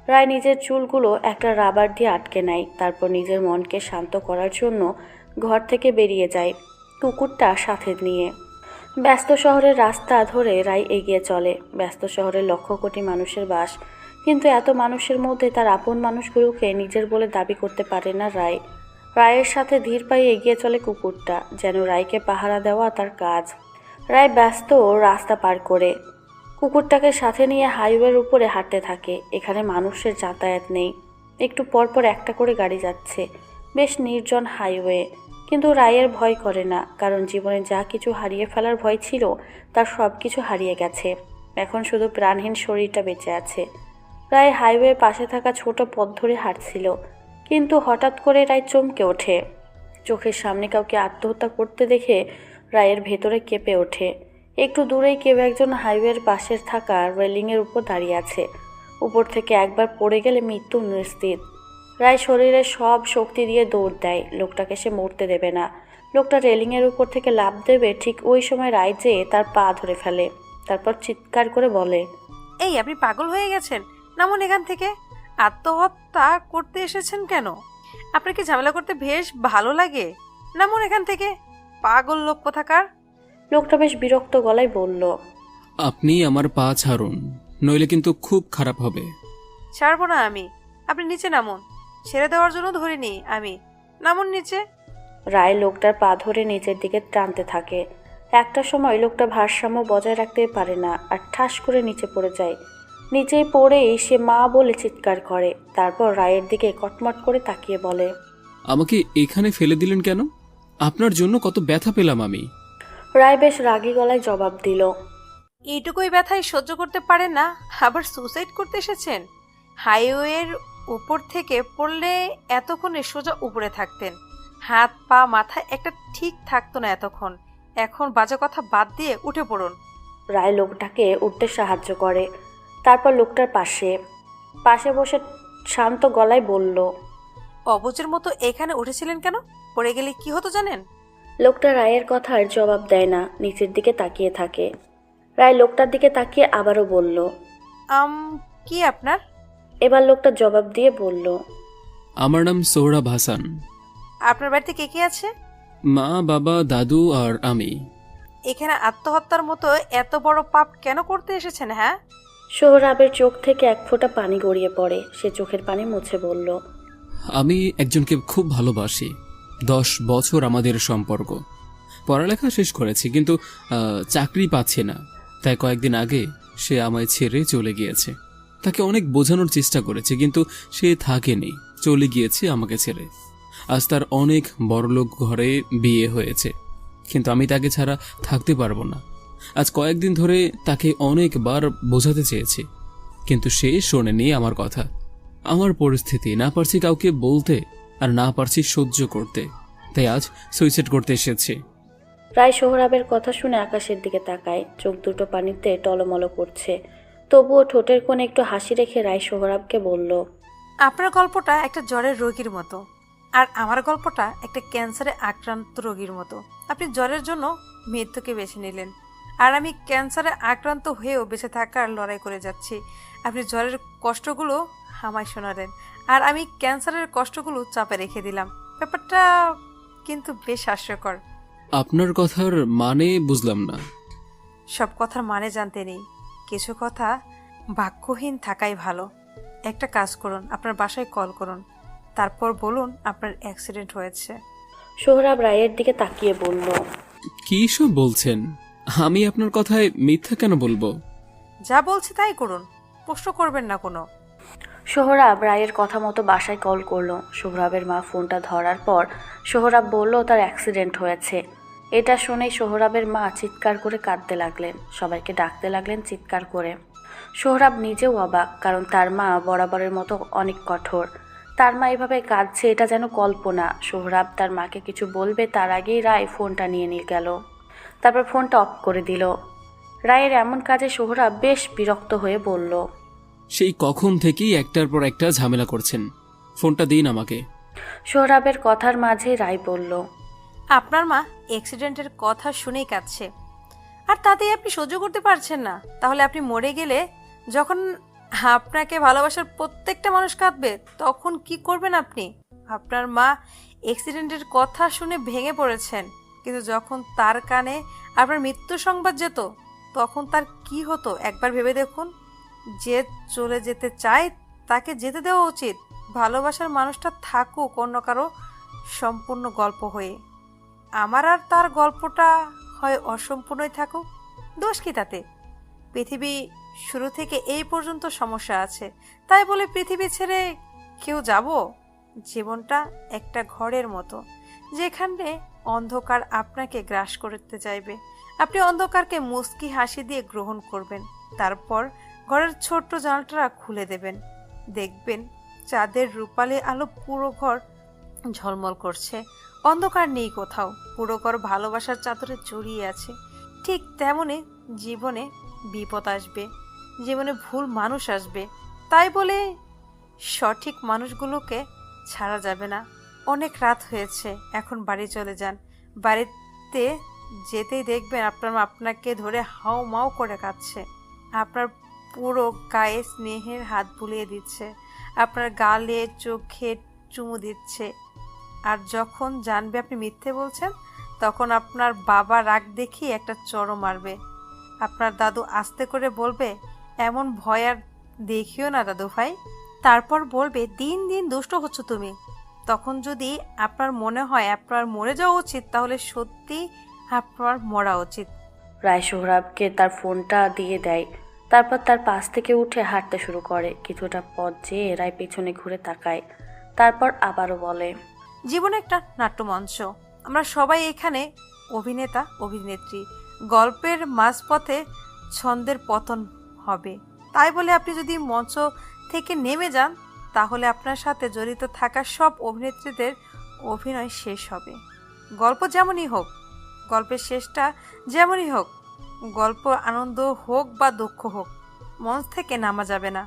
রায় নিজের চুলগুলো একটা রাবার দিয়ে আটকে নেয়, তারপর নিজের মনকে শান্ত করার জন্য ঘর থেকে বেরিয়ে যায়, কুকুরটা সাথে নিয়ে। ব্যস্ত শহরের রাস্তা ধরে রায় এগিয়ে চলে। ব্যস্ত শহরে লক্ষ কোটি মানুষের বাস, কিন্তু এত মানুষের মধ্যে তার আপন মানুষগুলোকে নিজের বলে দাবি করতে পারে না রায়। রায়ের সাথে ধীর পায়ে এগিয়ে চলে কুকুরটা, যেন রায়কে পাহারা দেওয়া তার কাজ। রায় ব্যস্ত রাস্তা পার করে কুকুরটাকে সাথে নিয়ে হাইওয়ের উপরে হাঁটতে থাকে। এখানে মানুষের যাতায়াত নেই, একটু পরপর একটা করে গাড়ি যাচ্ছে। বেশ নির্জন হাইওয়ে, কিন্তু রায়ের ভয় করে না, কারণ জীবনে যা কিছু হারিয়ে ফেলার ভয় ছিল তার সব কিছু হারিয়ে গেছে। এখন শুধু প্রাণহীন শরীরটা বেঁচে আছে। রায় হাইওয়ের পাশে থাকা ছোট পথ ধরে হাঁটছিল, কিন্তু হঠাৎ করে রায় চমকে ওঠে। চোখের সামনে কাউকে আত্মহত্যা করতে দেখে রায়ের ভেতরে কেঁপে ওঠে। একটু দূরেই কেউ একজন হাইওয়ের পাশের থাকা রেলিংয়ের উপর দাঁড়িয়ে আছে। উপর থেকে একবার পড়ে গেলে মৃত্যু নিশ্চিত। রায় শরীরের সব শক্তি দিয়ে দৌড় দেয়। লোকটাকে সে মরতে দেবে না। লোকটা রেলিংয়ের উপর থেকে লাফ দেবে, ঠিক ওই সময় রায় যেয়ে তার পা ধরে ফেলে। তারপর চিৎকার করে বলে, এই আপনি পাগল হয়ে গেছেন, নামুন এখান থেকে। আত্মহত্যা করতে এসেছেন কেন? আপনার কি ঝামেলা করতে বেশ ভালো লাগে? নামুন এখান থেকে, পাগল লোক কোথাকার। লোকটা বেশ বিরক্ত গলায় বলল, আপনি আমার পা ছাড়ুন, নইলে কিন্তু খুব খারাপ হবে। ছাড়বো না আমি, আপনি নিচে নামুন। ছেড়ে দেওয়ার জন্য ধরিনি আমি, নামুন নিচে। রায় লোকটার পা ধরে নিচের দিকে টানতে থাকে। একটা সময় লোকটা ভারসাম্য বজায় রাখতে পারে না আর ঠাস করে নিচে পড়ে যায়। নিচেই পড়েই সে মা বলে চিৎকার করে। তারপর রায়ের দিকে কটমট করে তাকিয়ে বলে, আমাকে এখানে ফেলে দিলেন কেন? আপনার জন্য কত ব্যথা পেলাম আমি। রায় বেশ রাগী গলায় জবাব দিল, এইটুকুই ব্যথাই সহ্য করতে পারেন না, আবার সুসাইড করতে এসেছেন? হাইওয়ের উপর থেকে পড়লে এতক্ষণে সোজা উপরে থাকতেন, হাত পা মাথা একটা ঠিক থাকতো না এতক্ষণ। এখন বাজে কথা বাদ দিয়ে উঠে পড়ুন। রায় লোকটাকে উঠতে সাহায্য করে। তারপর লোকটার পাশে বসে শান্ত গলায় বলল, অবুঝের মতো এখানে উঠেছিলেন কেন? পড়ে গেলে কি হতো জানেন? লোকটা রায়ের কথার জবাব দেয় না, নিচের দিকে তাকিয়ে থাকে। রায় লোকটার দিকে তাকিয়ে আবারও বলল, কি আপনার? এবার লোকটা জবাব দিয়ে বলল, আমার নাম সোহরাব হাসান। আপনার বাড়িতে কে কে আছে? মা, বাবা, দাদু আর আমি। এখানে আত্মহত্যার মতো এত বড় পাপ কেন করতে এসেছেন? হ্যাঁ, সোহরাবের চোখ থেকে এক ফোঁটা পানি গড়িয়ে পড়ে। সে চোখের পানি মুছে বলল, আমি একজনকে খুব ভালোবাসি। 10 বছর আমাদের সম্পর্ক। পড়ালেখা শেষ করেছি, কিন্তু চাকরি পাচ্ছি না। তাই কয়েকদিন আগে সে আমায় ছেড়ে চলে গিয়েছে। তাকে অনেক বোঝানোর চেষ্টা করেছে, কিন্তু সে থাকেনি, চলে গিয়েছে আমাকে ছেড়ে। আজ তার অনেক বড়লোক ঘরে বিয়ে হয়েছে, কিন্তু আমি তাকে ছাড়া থাকতে পারবো না। আজ কয়েকদিন ধরে তাকে অনেকবার বোঝাতে চেয়েছি, কিন্তু সে শোনেনি আমার কথা। আমার পরিস্থিতি, না পারছি কাউকে বলতে, আর না পারছি সহ্য করতে, তাই আজ সুইসাইড করতে এসেছি। রায় সোহরাবের কথা শুনে আকাশের দিকে তাকায়। চোখ দুটো পানিতে টলমল করছে, তবুও ঠোঁটের কোণে একটু হাসি রেখে রায় সোহরাবকে বলল, আপনার গল্পটা একটা জ্বরের রোগীর মতো, আর আমার গল্পটা একটা ক্যান্সারে আক্রান্ত রোগীর মতো। আপনি জ্বরের জন্য মৃত্যুকে বেছে নিলেন, আর আমি ক্যান্সারে আক্রান্ত হয়েও বেঁচে থাকার লড়াই করে যাচ্ছি। আপনি জ্বরের কষ্টগুলো আমায় শোনালেন, আর আমি ক্যান্সারের কষ্টগুলো চাপে রেখে দিলাম। ব্যাপারটা কিন্তু বেশ হাস্যকর। আপনার কথার মানে বুঝলাম না। সব কথার মানে জানতে নেই, কিছু কথা বাক্যহীন থাকাই ভালো। একটা কাজ করুন, আপনার বাসায় কল করুন, তারপর বলুন আপনার অ্যাক্সিডেন্ট হয়েছে। সোহরাব রায়ের দিকে তাকিয়ে বলল, কি সব বলছেন? আমি আপনার কথায় মিথ্যা কেন বলবো? যা বলছি তাই করুন, প্রশ্ন করবেন না কোনো। সোহরাব রায়ের কথা মতো বাসায় কল করলো। সোহরাবের মা ফোনটা ধরার পর সোহরাব বলল তার অ্যাক্সিডেন্ট হয়েছে। এটা শুনেই সোহরাবের মা চিৎকার করে কাঁদতে লাগলেন, সবাইকে ডাকতে লাগলেন চিৎকার করে। সোহরাব নিজেও অবাক, কারণ তার মা বরাবরের মতো অনেক কঠোর। তার মা এভাবে কাঁদছে, এটা যেন কল্পনা। সোহরাব তার মাকে কিছু বলবে তার আগেই রায় ফোনটা নিয়ে গেল, তারপর ফোনটা অফ করে দিল। রায়ের এমন কাজে সোহরাব বেশ বিরক্ত হয়ে বলল, সেই কখন থেকেই একটার পর একটা ঝামেলা করছেন, ফোনটা দিন আমাকে। সোহরাবের কথার মাঝে রায় বলল, আপনার মা অ্যাক্সিডেন্টের কথা শুনেই কাঁদছে, আর তাতেই আপনি সহ্য করতে পারছেন না। তাহলে আপনি মরে গেলে যখন আপনাকে ভালোবাসার প্রত্যেকটা মানুষ কাঁদবে, তখন কি করবেন আপনি? আপনার মা অ্যাক্সিডেন্টের কথা শুনে ভেঙে পড়েছেন, কিন্তু যখন তার কানে আপনার মৃত্যু সংবাদ যেত, তখন তার কি হতো একবার ভেবে দেখুন। যে চলে যেতে চায় তাকে যেতে দেওয়া উচিত। ভালোবাসার মানুষটা থাকুক অন্য কারো সম্পূর্ণ গল্প হয়ে। আমার আর তার গল্পটা হয় অসম্পূর্ণই থাকুক, দোষ কি তাতে? পৃথিবী শুরু থেকে এই পর্যন্ত সমস্যা আছে, তাই বলে পৃথিবী ছেড়ে কেউ যাব? জীবনটা একটা ঘরের মতো, যেখানে অন্ধকার আপনাকে গ্রাস করতে চাইবে। আপনি অন্ধকারকে মুচকি হাসি দিয়ে গ্রহণ করবেন, তারপর ঘরের ছোট্ট জানালাটা খুলে দেবেন। দেখবেন চাঁদের রূপালী আলো পুরো ঘর ঝলমল করছে, অন্ধকার নেই কোথাও, পুরো ঘর ভালোবাসার চাদরে জড়িয়ে আছে। ঠিক তেমনি জীবনে বিপদ আসবে, জীবনে ভুল মানুষ আসবে, তাই বলে সঠিক মানুষগুলোকে ছাড়া যাবে না। অনেক রাত হয়েছে, এখন বাড়ি চলে যান। বাড়িতে যেতেই দেখবেন আপনার মা আপনাকে ধরে হাও মাও করে কাঁদছে, আপনার পুরো গায়ে স্নেহের হাত বুলিয়ে দিচ্ছে, আপনার গালে চোখে চুমু দিচ্ছে। আর যখন জানবে আপনি মিথ্যে বলছেন, তখন আপনার বাবা রাগ দেখিয়ে একটা চড়ও মারবে। আপনার দাদু আস্তে করে বলবে, এমন ভয় আর দেখিও না দাদু ভাই। তারপর বলবে, দিন দিন দুষ্ট হচ্ছ তুমি। তখন যদি আপনার মনে হয় আপনার মরে যাওয়া উচিত, তাহলে সত্যি আপনার মরা উচিত। রায় সোহরাবকে তার ফোনটা দিয়ে দেয়, তারপর তার পাশ থেকে উঠে হাঁটতে শুরু করে। কিছুটা পথ যেয়ে রায় পেছনে ঘুরে তাকায়, তারপর আবারও বলে, জীবন একটা নাট্যমঞ্চ, আমরা সবাই এখানে অভিনেতা অভিনেত্রী। গল্পের মাঝপথে ছন্দের পতন হবে, তাই বলে আপনি যদি মঞ্চ থেকে নেমে যান, তাহলে আপনার সাথে জড়িত থাকা সব অভিনেত্রীদের অভিনয় শেষ হবে। গল্প যেমনই হোক, গল্পের শেষটা যেমনই হোক, গল্প আনন্দ হোক বা দুঃখ হোক, মঞ্চ থেকে নামা যাবে না।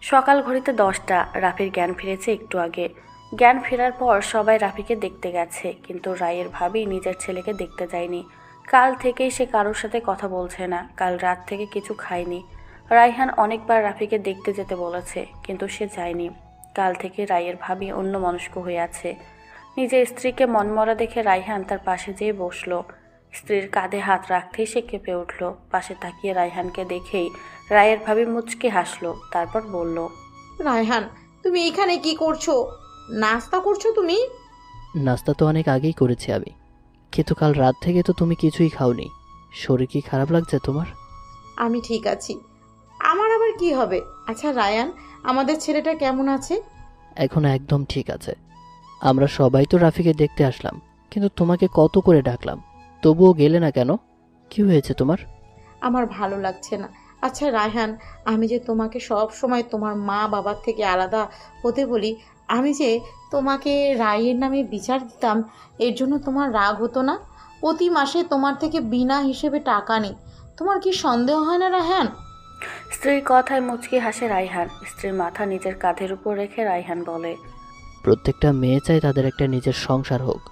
সকাল ঘড়িতে 10টা। রাফির জ্ঞান ফিরেছে একটু আগে। জ্ঞান ফেরার পর সবাই রাফিকে দেখতে গেছে, কিন্তু রায়ের ভাবি নিজের ছেলেকে দেখতে যায়নি। কাল থেকেই সে কারোর সাথে কথা বলছে না, কাল রাত থেকে কিছু খায়নি। রায়হান অনেকবার রাফিকে দেখতে যেতে বলেছে, কিন্তু সে যায়নি। কাল থেকে রায়ের ভাবি অন্য মনস্ক হয়ে আছে। নিজের স্ত্রীকে মনমরা দেখে রায়হান তার পাশে যেয়ে বসলো। স্ত্রীর কাঁধে হাত রাখতেই সে কেঁপে উঠল। পাশে তাকিয়ে রায়হানকে দেখেই রায়ের ভাবি মুচকে হাসলো, তারপর বলল, রায়হান, তুমি এখানে কি করছো? নাস্তা করছো তুমি? নাস্তা তো অনেক আগেই করেছি আমি, কিন্তু কাল রাত থেকে তো তুমি কিছুই খাওনি। শরীর কি খারাপ লাগছে তোমার? আমি ঠিক আছি, আমার আবার কি হবে? আচ্ছা রায়ান, আমাদের ছেলেটা কেমন আছে? এখন একদম ঠিক আছে। আমরা সবাই তো রাফিকে দেখতে আসলাম, কিন্তু তোমাকে কত করে ডাকলাম, তবুও গেলে না কেন? কি হয়েছে তোমার? আমার ভালো লাগছে না। আচ্ছা রায়হান, আমি যে তোমাকে সব সময় তোমার মা বাবার থেকে আলাদা হতে বলি, আমি যে তোমাকে রায়ের নামে বিচার দিতাম, এর জন্য তোমার রাগ হতো না? প্রতি মাসে তোমার থেকে বিনা হিসেবে টাকা নেই, তোমার কি সন্দেহ হয় না রায়হান? স্ত্রীর কথায় মুচকি হাসে রায়হান। স্ত্রীর মাথা নিজের কাঁধের উপর রেখে রায়হান বলে, প্রত্যেকটা মেয়ে চায় তাদের একটা নিজের সংসার হোক,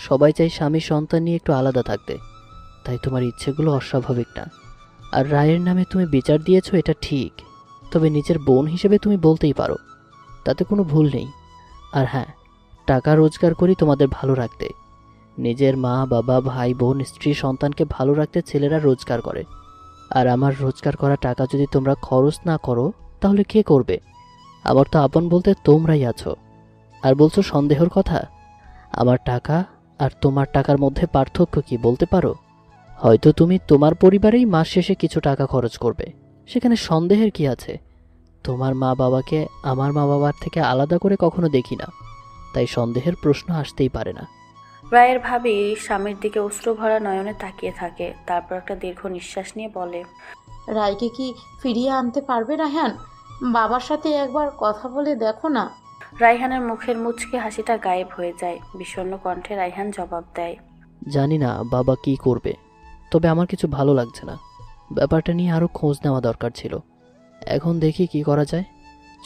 সবাই চায় স্বামী সন্তান নিয়ে একটু আলাদা থাকতে। তাই তোমার ইচ্ছেগুলো অস্বাভাবিক না। আর রায়ের নামে তুমি বিচার দিয়েছো, এটা ঠিক, তবে নিজের বোন হিসেবে তুমি বলতেই পারো, তাতে কোনো ভুল নেই। আর হ্যাঁ, টাকা রোজগার করি তোমাদের ভালো রাখতে। নিজের মা বাবা ভাই বোন স্ত্রী সন্তানকে ভালো রাখতে ছেলেরা রোজগার করে। আর আমার রোজগার করা টাকা যদি তোমরা খরচ না করো, তাহলে কে করবে? আমার তো আপন বলতে তোমরাই আছো। আর বলছো সন্দেহের কথা? আমার টাকা আর তোমার টাকার মধ্যে পার্থক্য কি বলতে পারো? হয়তো তুমি তোমার পরিবারেই মাস শেষে কিছু টাকা খরচ করবে, সেখানে সন্দেহের কি আছে? তোমার মা বাবাকে আমার মা বাবার থেকে আলাদা করে কখনো দেখি না, তাই সন্দেহের প্রশ্ন আসতেই পারে না। রায়ের ভাবি স্বামীর দিকে অশ্রু ভরা নয়নে তাকিয়ে থাকে, তারপর একটা দীর্ঘ নিঃশ্বাস নিয়ে বলে, রায়কে কি ফিরিয়ে আনতে পারবে রায়হান? বাবার সাথে একবার কথা বলে দেখো না। রায়হানের মুখের মুচকে হাসিটা গায়েব হয়ে যায়। বিষণ্ণ কণ্ঠে রায়হান জবাব দেয়, জানি না বাবা কি করবে, তবে আমার কিছু ভালো লাগছে না। ব্যাপারটা নিয়ে আরও খোঁজ নেওয়া দরকার ছিল। এখন দেখি কি করা যায়।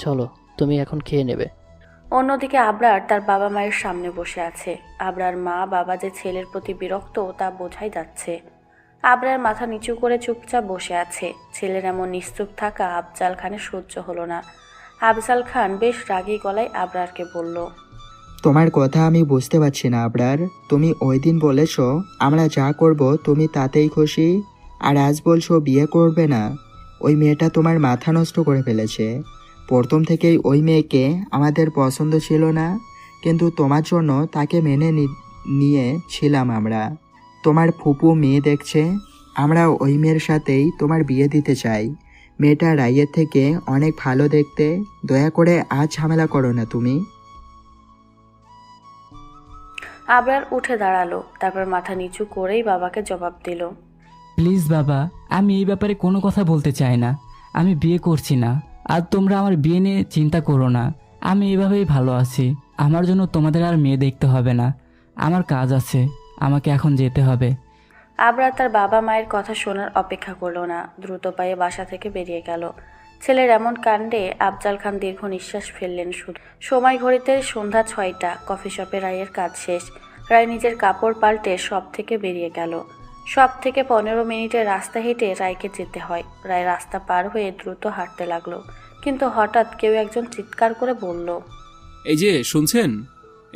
চলো, তুমি এখন খেয়ে নেবে। অন্যদিকে আবরার তার বাবা মায়ের সামনে বসে আছে। আবরার মা বাবা যে ছেলের প্রতি বিরক্ত তা বোঝাই যাচ্ছে। আবরার মাথা নিচু করে চুপচাপ বসে আছে। ছেলের এমন নিশ্চুপ থাকা আফজাল খানের সহ্য হলো না। আফজাল খান বেশ রাগী গলায় আবরারকে বলল, তোমার কথা আমি বুঝতে পারছি না আবরার। তুমি ওই দিন বলেছো আমরা যা করব তুমি তাতেই খুশি, আর আজ বলছো বিয়ে করবে না। ওই মেয়েটা তোমার মাথা নষ্ট করে ফেলেছে। প্রথম থেকেই ওই মেয়েকে আমাদের পছন্দ ছিল না, কিন্তু তোমার জন্য তাকে মেনে নিয়েছিলাম আমরা। তোমার ফুপু মেয়ে দেখছে, আমরা ওই মেয়ের সাথেই তোমার বিয়ে দিতে চাই। মেয়েটা রাইয়ের থেকে অনেক ভালো দেখতে, দয়া করে আজ ঝামেলা করো না তুমি। আবরার উঠে দাঁড়ালো, তারপর মাথা নিচু করেই বাবাকে জবাব দিল, প্লিজ বাবা, আমি এই ব্যাপারে কোনো কথা বলতে চাই না। আমি বিয়ে করছি না, আর তোমরা আমার বিয়ে নিয়ে চিন্তা করো না। আমি এভাবেই ভালো আছি। আমার জন্য তোমাদের আর মেয়ে দেখতে হবে না। আমার কাজ আছে, আমাকে এখন যেতে হবে। আবরার তার বাবা মায়ের কথা শোনার অপেক্ষা করলো না, দ্রুত পায়ে বাসা থেকে বেরিয়ে গেল। ছেলের এমন কাণ্ডে আফজাল খান দীর্ঘ নিঃশ্বাস ফেললেন। শুধু সময় ঘড়িতে সন্ধ্যা 6টা। কফি শপে রায়ের কাজ শেষ। রায় নিজের কাপড় পাল্টে শপ থেকে বেরিয়ে গেল। শপ থেকে 15 মিনিটের রাস্তা হেঁটে রায়কে যেতে হয়। রায় রাস্তা পার হয়ে দ্রুত হাঁটতে লাগলো, কিন্তু হঠাৎ কেউ একজন চিৎকার করে বলল, এই যে শুনছেন,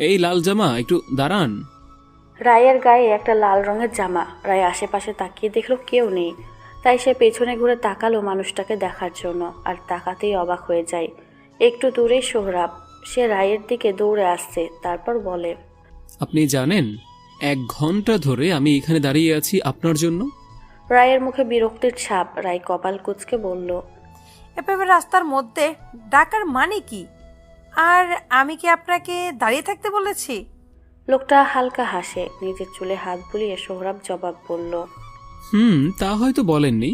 এই লাল জামা একটু দাঁড়ান। রায়ের গায়ে একটা লাল রঙের জামা। রায় আশেপাশে তাকিয়ে দেখলো কেউ নেই, তাই সে পেছনে ঘুরে তাকালো মানুষটাকে দেখার জন্য, আর তাকাতেই অবাক হয়ে যায়। একটু দূরেই সোহরাব, সে রায়ের দিকে দৌড়ে আসছে। তারপর বলে, আপনি জানেন 1 ঘন্টা ধরে আমি এখানে দাঁড়িয়ে আছি আপনার জন্য। রায়ের মুখে বিরক্তির ছাপ। রায় কপাল কুঁচকে বলল, এভাবে রাস্তার মধ্যে ডাকার মানে কি? আর আমি কি আপনাকে দাঁড়িয়ে থাকতে বলেছি? লোকটা হালকা হাসে। নিজের চুলে হাত বুলিয়ে সোহরাব জবাব বলল, তা হয়তো বলেননি,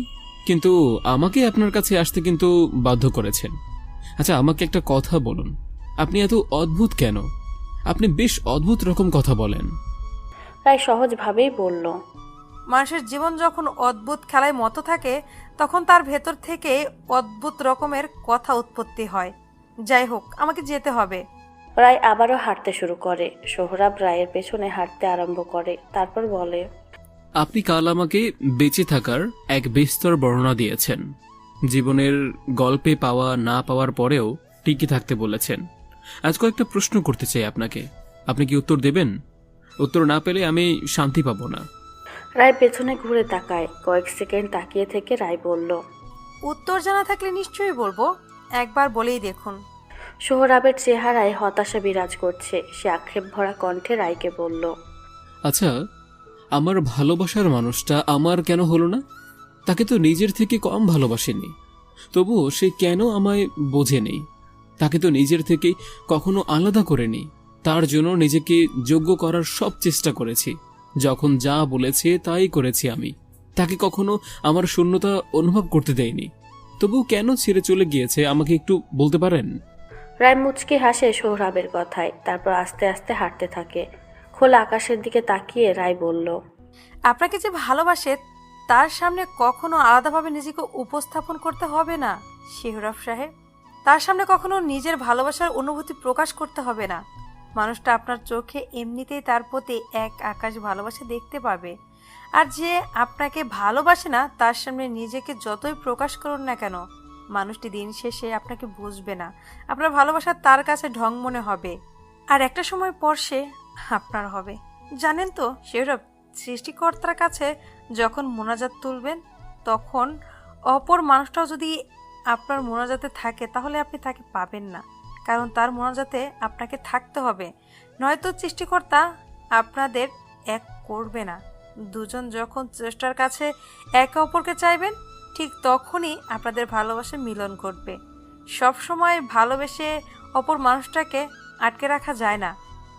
কিন্তু আমাকে আপনার কাছে আসতে কিন্তু বাধ্য করেছেন। আচ্ছা, আমাকে একটা কথা বলুন, আপনি এত অদ্ভুত কেন? আপনি বেশ অদ্ভুত রকম কথা বলেন। রায় সহজভাবেই বলল, মানুষের জীবন যখন অদ্ভুত খেলায় মতো থাকে, তখন তার ভেতর থেকে অদ্ভুত রকমের কথা উৎপত্তি হয়। যাই হোক, আমাকে যেতে হবে। রায় আবারও হাঁটতে শুরু করে। সোহরাব রায়ের পেছনে হাঁটতে আরম্ভ করে। তারপর বলে, আপনি কাল আমাকে বেঁচে থাকার এক বিস্তর বর্ণনা দিয়েছেন। জীবনের গল্পে পাওয়া না পাওয়ার পরেও টিকে থাকতে বলেছেন। আজ কয়েকটা প্রশ্ন করতে চাই আপনাকে। আপনি কি উত্তর দেবেন? উত্তর না পেলে আমি শান্তি পাবো না। রায় পেছনে ঘুরে তাকায়। কয়েক সেকেন্ড তাকিয়ে থেকে রায় বলল, উত্তর জানা থাকলে নিশ্চয়ই বলবো, একবার বলেই দেখুন। সোহরাবের চেহারায় হতাশা বিরাজ করছে। সে আক্ষেপ ভরা কণ্ঠে রায়কে বলল, আচ্ছা, আমার ভালোবাসার মানুষটা আমার কেন হলো না? তাকে তো নিজের থেকে কম ভালোবাসেনি, তবুও সে কেন আমায় বোঝেনি? তাকে তো নিজের থেকে কখনো আলাদা করেনি। তার জন্য নিজেকে যোগ্য করার সব চেষ্টা করেছি। যখন যা বলেছে তাই করেছি আমি। তাকে কখনো আমার শূন্যতা অনুভব করতে দেয়নি। তবুও কেন ছেড়ে চলে গিয়েছে আমাকে একটু বলতে পারেন? রায় মুচকে হাসে সোহরাবের কথায়, তারপর আস্তে আস্তে হাঁটতে থাকে। খোলা আকাশের দিকে তাকিয়ে রায় বলল, আপনাকে যে ভালোবাসে তার সামনে কখনো আলাদাভাবে নিজেকে উপস্থাপন করতে হবে না সোহরাব সাহেব। তার সামনে কখনো নিজের ভালোবাসার অনুভূতি প্রকাশ করতে হবে না। মানুষটা আপনার চোখে এমনিতেই তার প্রতি এক আকাশ ভালোবাসা দেখতে পাবে। আর যে আপনাকে ভালোবাসে না তার সামনে নিজেকে যতই প্রকাশ করুন না কেন, মানুষটি দিন শেষে আপনাকে বুঝবে না। আপনার ভালোবাসা তার কাছে ঢং মনে হবে, আর একটা সময় পর সে আপনার হবে। জানেন তো সোহরাব, সৃষ্টিকর্তার কাছে যখন মোনাজাত তুলবেন তখন অপর মানুষটাও যদি আপনার মোনাজাতে থাকে তাহলে আপনি তাকে পাবেন না, কারণ তার মোনাজাতে আপনাকে থাকতে হবে, নয়তো সৃষ্টিকর্তা আপনাদের এক করবে না। দুজন যখন চেষ্টার কাছে একে অপরকে চাইবেন ঠিক তখনই আপনাদের ভালোবাসা মিলন ঘটবে। সব সময় ভালোবেসে অপর মানুষটাকে আটকে রাখা যায় না,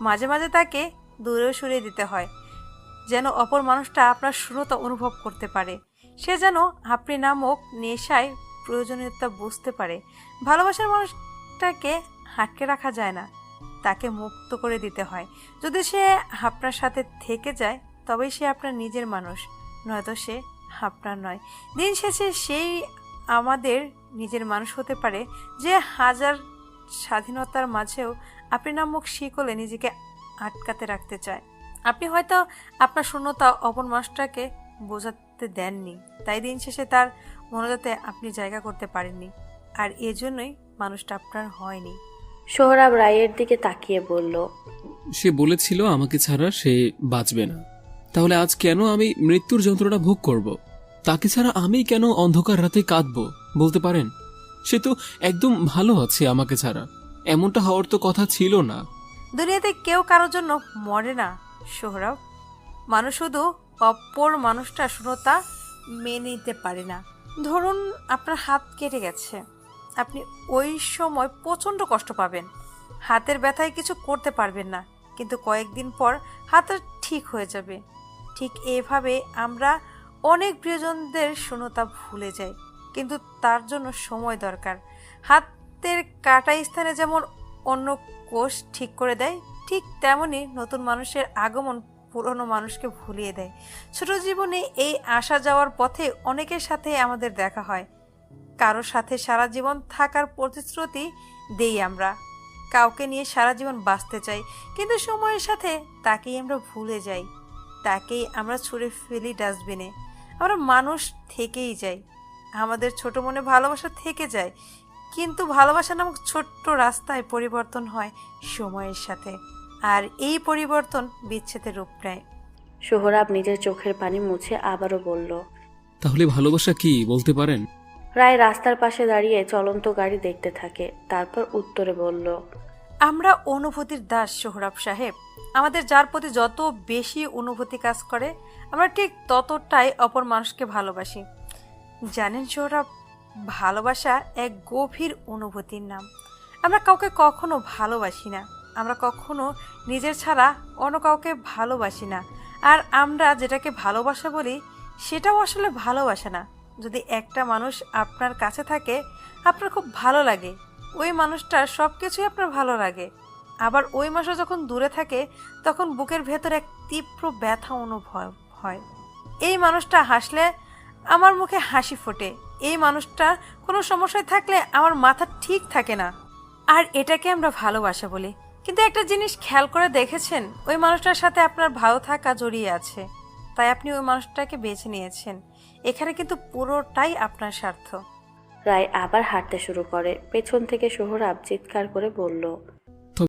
মাঝে মাঝে তাকে দূরেও সরিয়ে দিতে হয়, যেন অপর মানুষটা আপনার শূন্যতা অনুভব করতে পারে। সে যেন আপনি নামক নেশায় প্রয়োজনীয়তা বুঝতে পারে। ভালোবাসার মানুষটাকে আটকে রাখা যায় না, তাকে মুক্ত করে দিতে হয়। যদি সে আপনার সাথে থেকে যায় তবেই সে আপনার নিজের মানুষ, নয়তো সে আপনার নয়। দিন শেষে সেই আমাদের নিজের মানুষ হতে পারে যে হাজার স্বাধীনতার মাঝেও আপনি নামক শিকলে নিজেকে আটকাতে রাখতে চায়। আপনি হয়তো আপনার শূন্যতা অপর মানুষটাকে বোঝাতে দেননি, তাই দিন শেষে তার মনোজাতে আপনি জায়গা করতে পারেননি, আর এজন্যই মানুষটা আপনার হয়নি। সোহরাব রায়ের দিকে তাকিয়ে বলল, সে বলেছিল আমাকে ছাড়া সে বাঁচবে না, তাহলে আজ কেন আমি মৃত্যুর যন্ত্রণা ভোগ করব? তাকে ছাড়া আমি কেন অন্ধকার রাতে কাঁদবো বলতে পারেন? সে তো একদম ভালো আছে আমাকে ছাড়া। এমনটা হওয়ার তো কথা ছিল না। দুনিয়াতে কেউ কারোর জন্য মরে না সোহরাব। মানুষ শুধু অপর মানুষটা শূন্যতা মেনে নিতে পারে না। ধরুন আপনার হাত কেটে গেছে, আপনি ওই সময় প্রচণ্ড কষ্ট পাবেন, হাতের ব্যথায় কিছু করতে পারবেন না, কিন্তু কয়েকদিন পর হাতটা ঠিক হয়ে যাবে। ঠিক এভাবে আমরা অনেক প্রিয়জনদের শূন্যতা ভুলে যাই, কিন্তু তার জন্য সময় দরকার। হাতের কাটা স্থানে যেমন অন্য কোষ ঠিক করে দেয়, ঠিক তেমনি নতুন মানুষের আগমন পুরনো মানুষকে ভুলিয়ে দেয়। ছোট জীবনে এই আসা যাওয়ার পথে অনেকের সাথে আমাদের দেখা হয়, কারোর সাথে সারা জীবন থাকার প্রতিশ্রুতি দেই আমরা, কাউকে নিয়ে সারা জীবন বাঁচতে চাই, কিন্তু সময়ের সাথে তাকেই আমরা ভুলে যাই, তাকেই আমরা ছুঁড়ে ফেলি ডাস্টবিনে। আমরা মানুষ থেকেই যাই, আমাদের ছোট মনে ভালোবাসা থেকে যায়, কিন্তু ভালোবাসা নামক ছোট্ট রাস্তায় পরিবর্তন হয় সময়ের সাথে, আর এই পরিবর্তন বিচ্ছেদের রূপ নেয়। সোহরাব নিজের চোখের পানি মুছে আবারও বলল, তাহলে ভালোবাসা কি বলতে পারেন? রায় রাস্তার পাশে দাঁড়িয়ে চলন্ত গাড়ি দেখতে থাকে, তারপর উত্তরে বলল, আমরা অনুভূতির দাস সোহরাব সাহেব। আমাদের যার প্রতি যত বেশি অনুভূতি কাজ করে আমরা ঠিক ততটাই অপর মানুষকে ভালোবাসি। জানেন সোহরাব, ভালোবাসা এক গভীর অনুভূতির নাম। আমরা কাউকে কখনো ভালোবাসি না, আমরা কখনো নিজের ছাড়া অন্য কাউকে ভালোবাসি না, আর আমরা যেটাকে ভালোবাসা বলি সেটাও আসলে ভালোবাসা না। যদি একটা মানুষ আপনার কাছে থাকে, আপনার খুব ভালো লাগে, ওই মানুষটার সব কিছুই আপনার ভালো লাগে। আবার ওই মানুষ যখন দূরে থাকে তখন বুকের ভেতর এক তীব্র ব্যথা অনুভব হয়। এই মানুষটা হাসলে আমার মুখে হাসি ফোটে, এই মানুষটা কোনো সমস্যায় থাকলে আমার মাথা ঠিক থাকে না, আর এটাকে আমরা ভালোবাসা বলি। কিন্তু একটা জিনিস খেয়াল করে দেখেছেন, ওই মানুষটার সাথে আপনার ভালো থাকা জড়িয়ে আছে, তাই আপনি ওই মানুষটাকে বেছে নিয়েছেন। এখানে কিন্তু পুরোটাই আপনার স্বার্থ। রায় আবার হাঁটতে শুরু করে। পেছন থেকে সোহরাব চিৎকার করে বলল,